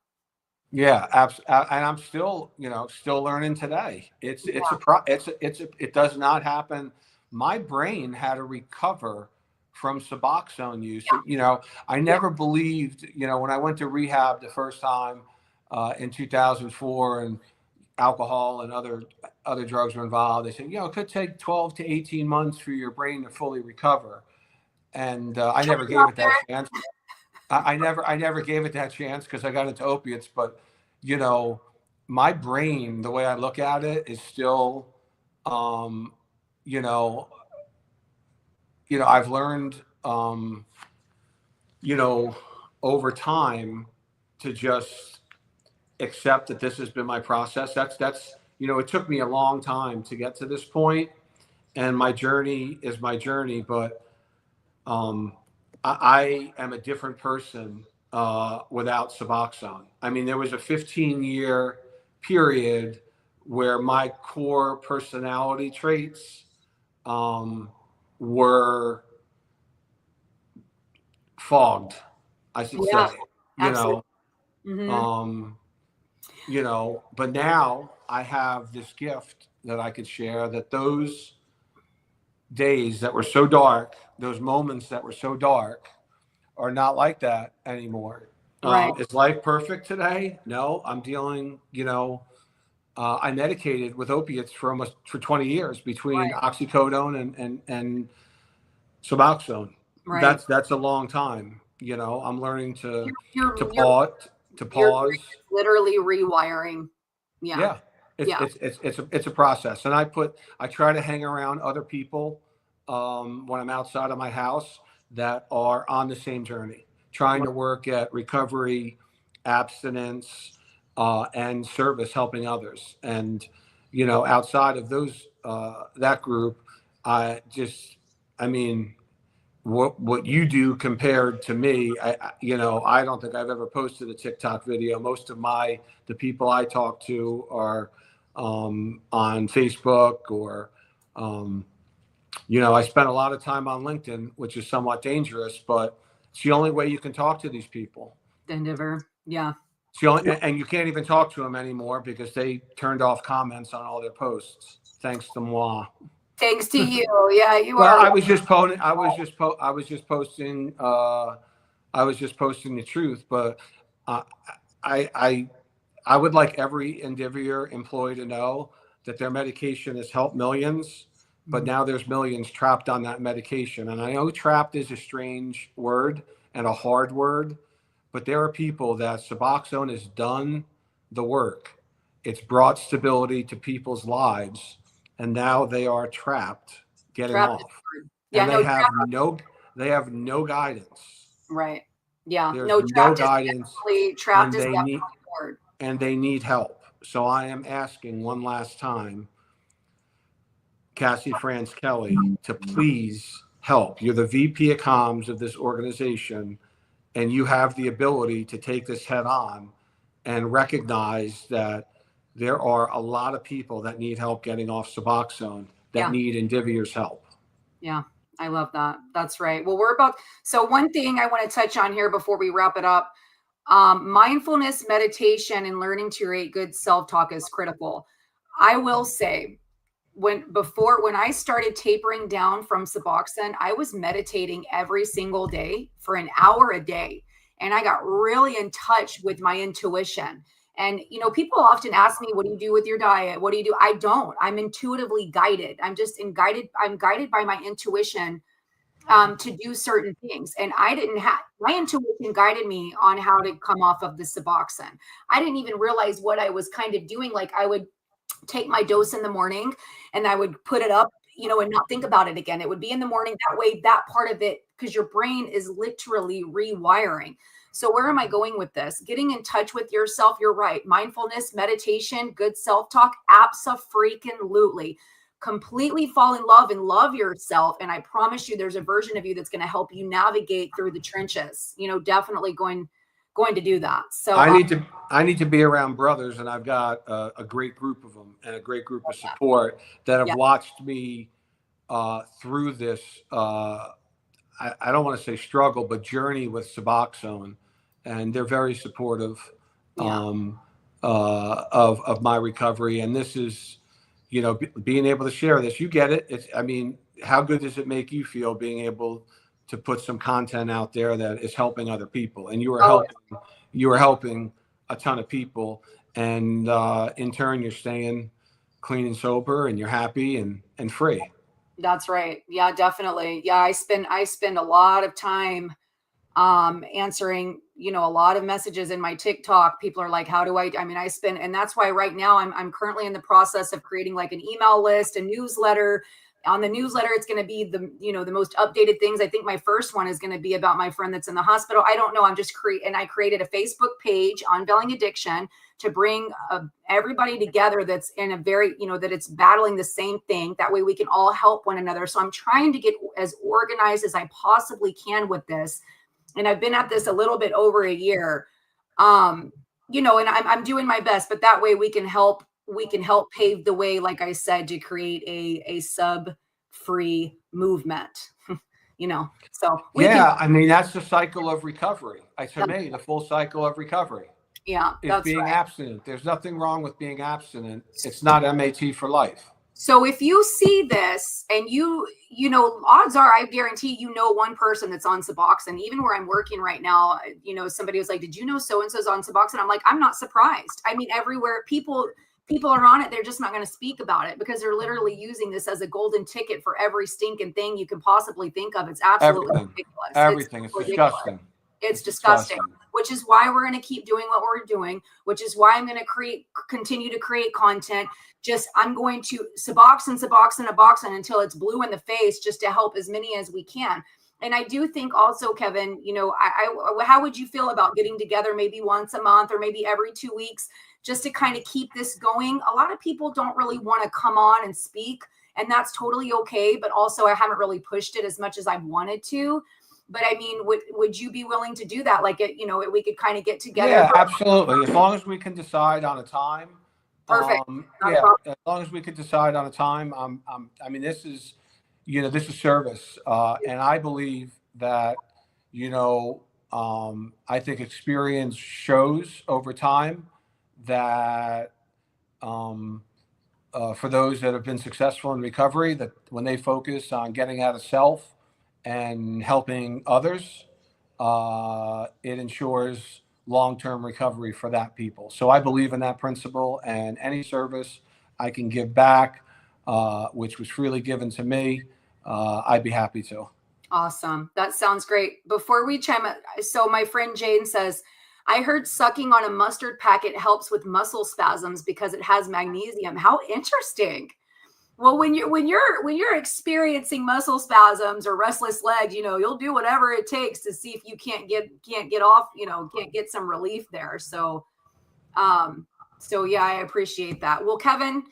Speaker 2: yeah. And I'm still, still learning today. It does not happen. My brain had to recover from Suboxone use. I
Speaker 1: Yeah.
Speaker 2: never believed, when I went to rehab the first time in 2004, and alcohol and other drugs were involved. They said, it could take 12 to 18 months for your brain to fully recover. And I never gave it that chance. I never gave it that chance because I got into opiates. But you know, my brain, the way I look at it, is still, um, you know, I've learned, you know, over time to just accept that this has been my process. It took me a long time to get to this point, and my journey is my journey. But um, I am a different person without Suboxone. I mean, there was a 15-year period where my core personality traits were fogged, I should
Speaker 1: Yeah,
Speaker 2: say. You
Speaker 1: absolutely.
Speaker 2: know,
Speaker 1: Hmm.
Speaker 2: um, but now I have this gift that I could share. That those days that were so dark, those moments that were so dark, are not like that anymore.
Speaker 1: Right.
Speaker 2: Is life perfect today? No, I'm dealing, I medicated with opiates for 20 years, between
Speaker 1: Right.
Speaker 2: oxycodone and Suboxone.
Speaker 1: Right.
Speaker 2: That's a long time. You know, I'm learning to
Speaker 1: You're
Speaker 2: to
Speaker 1: you're
Speaker 2: pause to
Speaker 1: your brain
Speaker 2: pause.
Speaker 1: is literally rewiring. Yeah.
Speaker 2: Yeah,
Speaker 1: Yeah.
Speaker 2: it's a process, and I try to hang around other people when I'm outside of my house that are on the same journey, trying to work at recovery, abstinence, and service, helping others. And you know, outside of those that group, I just, I mean, what you do compared to me, you know, I don't think I've ever posted a TikTok video. Most of the people I talk to are on Facebook or you know, I spent a lot of time on LinkedIn, which is somewhat dangerous, but it's the only way you can talk to these people.
Speaker 1: Endeavor. Yeah.
Speaker 2: It's the only, and you can't even talk to them anymore because they turned off comments on all their posts. Thanks to moi.
Speaker 1: Thanks to you. Yeah, you
Speaker 2: Well,
Speaker 1: are.
Speaker 2: I was just posting. I was just posting. I was just posting the truth. But uh, I, I, I would like every Indivior employee to know that their medication has helped millions, but now there's millions trapped on that medication. And I know trapped is a strange word and a hard word, but there are people that Suboxone has done the work. It's brought stability to people's lives, and now they are trapped, getting
Speaker 1: Trapped is
Speaker 2: off,
Speaker 1: hard. Yeah,
Speaker 2: and
Speaker 1: no, trap.
Speaker 2: they have no guidance.
Speaker 1: Right. Yeah.
Speaker 2: There's
Speaker 1: No,
Speaker 2: no
Speaker 1: trapped is
Speaker 2: guidance,
Speaker 1: trapped
Speaker 2: and
Speaker 1: is definitely hard.
Speaker 2: they need help. So I am asking one last time, Cassie France Kelly, to please help. You're the VP of comms of this organization, and you have the ability to take this head on and recognize that there are a lot of people that need help getting off Suboxone that
Speaker 1: Yeah.
Speaker 2: need Indivior's help.
Speaker 1: Yeah. I love that. That's right. Well, so one thing I want to touch on here before we wrap it up, mindfulness, meditation, and learning to create good self-talk is critical. I will say, when I started tapering down from Suboxone, I was meditating every single day for an hour a day. And I got really in touch with my intuition. And, you know, people often ask me, what do you do with your diet? What do you do? I don't. I'm intuitively guided. I'm guided by my intuition to do certain things. And I didn't have my intuition guided me on how to come off of the Suboxone. I didn't even realize what I was kind of doing. Like I would take my dose in the morning and I would put it up, you know, and not think about it again. It would be in the morning. That way, that part of it, because your brain is literally rewiring. So where am I going with this? Getting in touch with yourself. You're right. Mindfulness, meditation, good self-talk, abso-freaking-lutely. Completely fall in love and love yourself. And I promise you there's a version of you that's going to help you navigate through the trenches. You know, definitely going to do that. So
Speaker 2: I need to be around brothers, and I've got a great group of them and a great group of support that have
Speaker 1: yeah,
Speaker 2: watched me through this. I don't want to say struggle, but journey with Suboxone, and they're very supportive
Speaker 1: yeah,
Speaker 2: of my recovery. And this is, you know, being able to share this. You get it. It's, I mean, how good does it make you feel being able to put some content out there that is helping other people? And you are helping a ton of people, and in turn, you're staying clean and sober, and you're happy and free.
Speaker 1: that's right. Yeah, definitely. Yeah, I spend a lot of time answering, you know, a lot of messages in my TikTok. People are like, how do I mean, and that's why right now I'm currently in the process of creating like an email list, a newsletter. On the newsletter, it's going to be the most updated things. I think my first one is going to be about my friend that's in the hospital. I don't know. And I created a Facebook page, Unveiling Addiction, to bring everybody together that's in a very, you know, that it's battling the same thing. That way we can all help one another. So I'm trying to get as organized as I possibly can with this. And I've been at this a little bit over a year. You know, and I'm doing my best, but that way we can help pave the way, like I said, to create a sub free movement. You know, so
Speaker 2: I mean, that's the cycle of recovery. To me, the full cycle of recovery
Speaker 1: yeah,
Speaker 2: is
Speaker 1: that's
Speaker 2: being
Speaker 1: right.
Speaker 2: abstinent. There's nothing wrong with being abstinent. It's not MAT for life.
Speaker 1: So if you see this and you know, odds are, I guarantee you know one person that's on Suboxone. Even where I'm working right now, you know, somebody was like, did you know so-and-so's on Suboxone? I'm like, I'm not surprised. I mean, everywhere people people are on it, they're just not going to speak about it because they're literally using this as a golden ticket for every stinking thing you can possibly think of. It's absolutely ridiculous.
Speaker 2: Everything. It's
Speaker 1: ridiculous.
Speaker 2: disgusting.
Speaker 1: It's disgusting, which is why we're going to keep doing what we're doing, which is why I'm going to continue to create content. I'm going to Suboxone until it's blue in the face, just to help as many as we can. And I do think also, Kevin, how would you feel about getting together maybe once a month or maybe every 2 weeks just to kind of keep this going? A lot of people don't really want to come on and speak, and that's totally okay. But also I haven't really pushed it as much as I wanted to. But I mean, would you be willing to do that? Like, we could kind of get together.
Speaker 2: Yeah, absolutely. As long as we can decide on a time.
Speaker 1: Perfect.
Speaker 2: Yeah, as long as we could decide on a time. I mean, this is service, and I believe that, I think experience shows over time that for those that have been successful in recovery, that when they focus on getting out of self and helping others, it ensures long-term recovery for that people. So I believe in that principle, and any service I can give back, which was freely given to me, I'd be happy to.
Speaker 1: Awesome. That sounds great. Before we chime in, so my friend Jane says, I heard sucking on a mustard packet helps with muscle spasms because it has magnesium. How interesting. Well, when you're experiencing muscle spasms or restless legs, you'll do whatever it takes to see if you can't get off, can't get some relief there. So yeah, I appreciate that. Well, Kevin,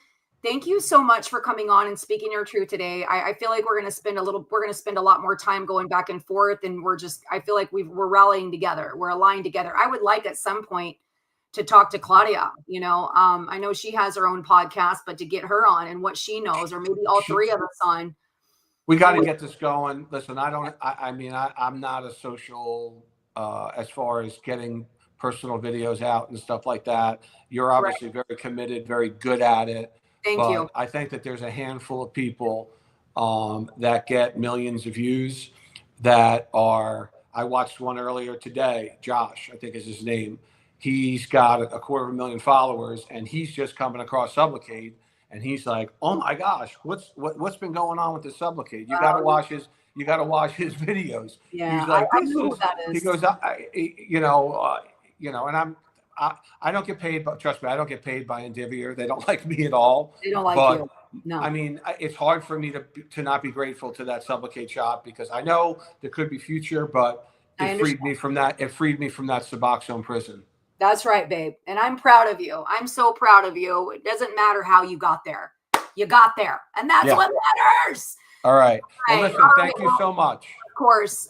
Speaker 1: thank you so much for coming on and speaking your truth today. I feel like we're going to spend a lot more time going back and forth, and I feel like we're rallying together. We're aligned together. I would like at some point to talk to Claudia. I know she has her own podcast, but to get her on and what she knows, or maybe all three of us on.
Speaker 2: We got to get this going. Listen, I'm not a social, as far as getting personal videos out and stuff like that. You're obviously very committed, very good at it.
Speaker 1: Thank you.
Speaker 2: I think that there's a handful of people that get millions of views that are. I watched one earlier today. Josh, I think is his name. He's got 250,000 followers, and he's just coming across sublocade, and he's like, "Oh my gosh, what's been going on with the sublocade? You got to watch his videos."
Speaker 1: Yeah,
Speaker 2: he's like,
Speaker 1: I know who that is.
Speaker 2: He goes, and I don't get paid, but trust me, I don't get paid by Indivior. They don't like me at all.
Speaker 1: They don't like you. No.
Speaker 2: I mean, it's hard for me to not be grateful to that sublocade shop, because I know there could be future, but it freed me from that. It freed me from that Suboxone prison.
Speaker 1: That's right, babe. And I'm proud of you. I'm so proud of you. It doesn't matter how you got there. You got there. And that's what matters.
Speaker 2: All right. Well, listen, thank you so much.
Speaker 1: Of course.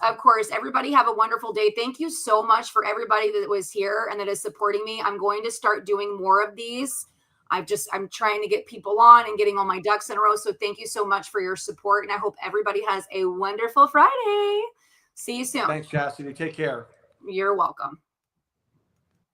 Speaker 1: Everybody have a wonderful day. Thank you so much for everybody that was here and that is supporting me. I'm going to start doing more of these. I'm trying to get people on and getting all my ducks in a row. So thank you so much for your support. And I hope everybody has a wonderful Friday. See you soon.
Speaker 2: Thanks, Chastity. Take care.
Speaker 1: You're welcome.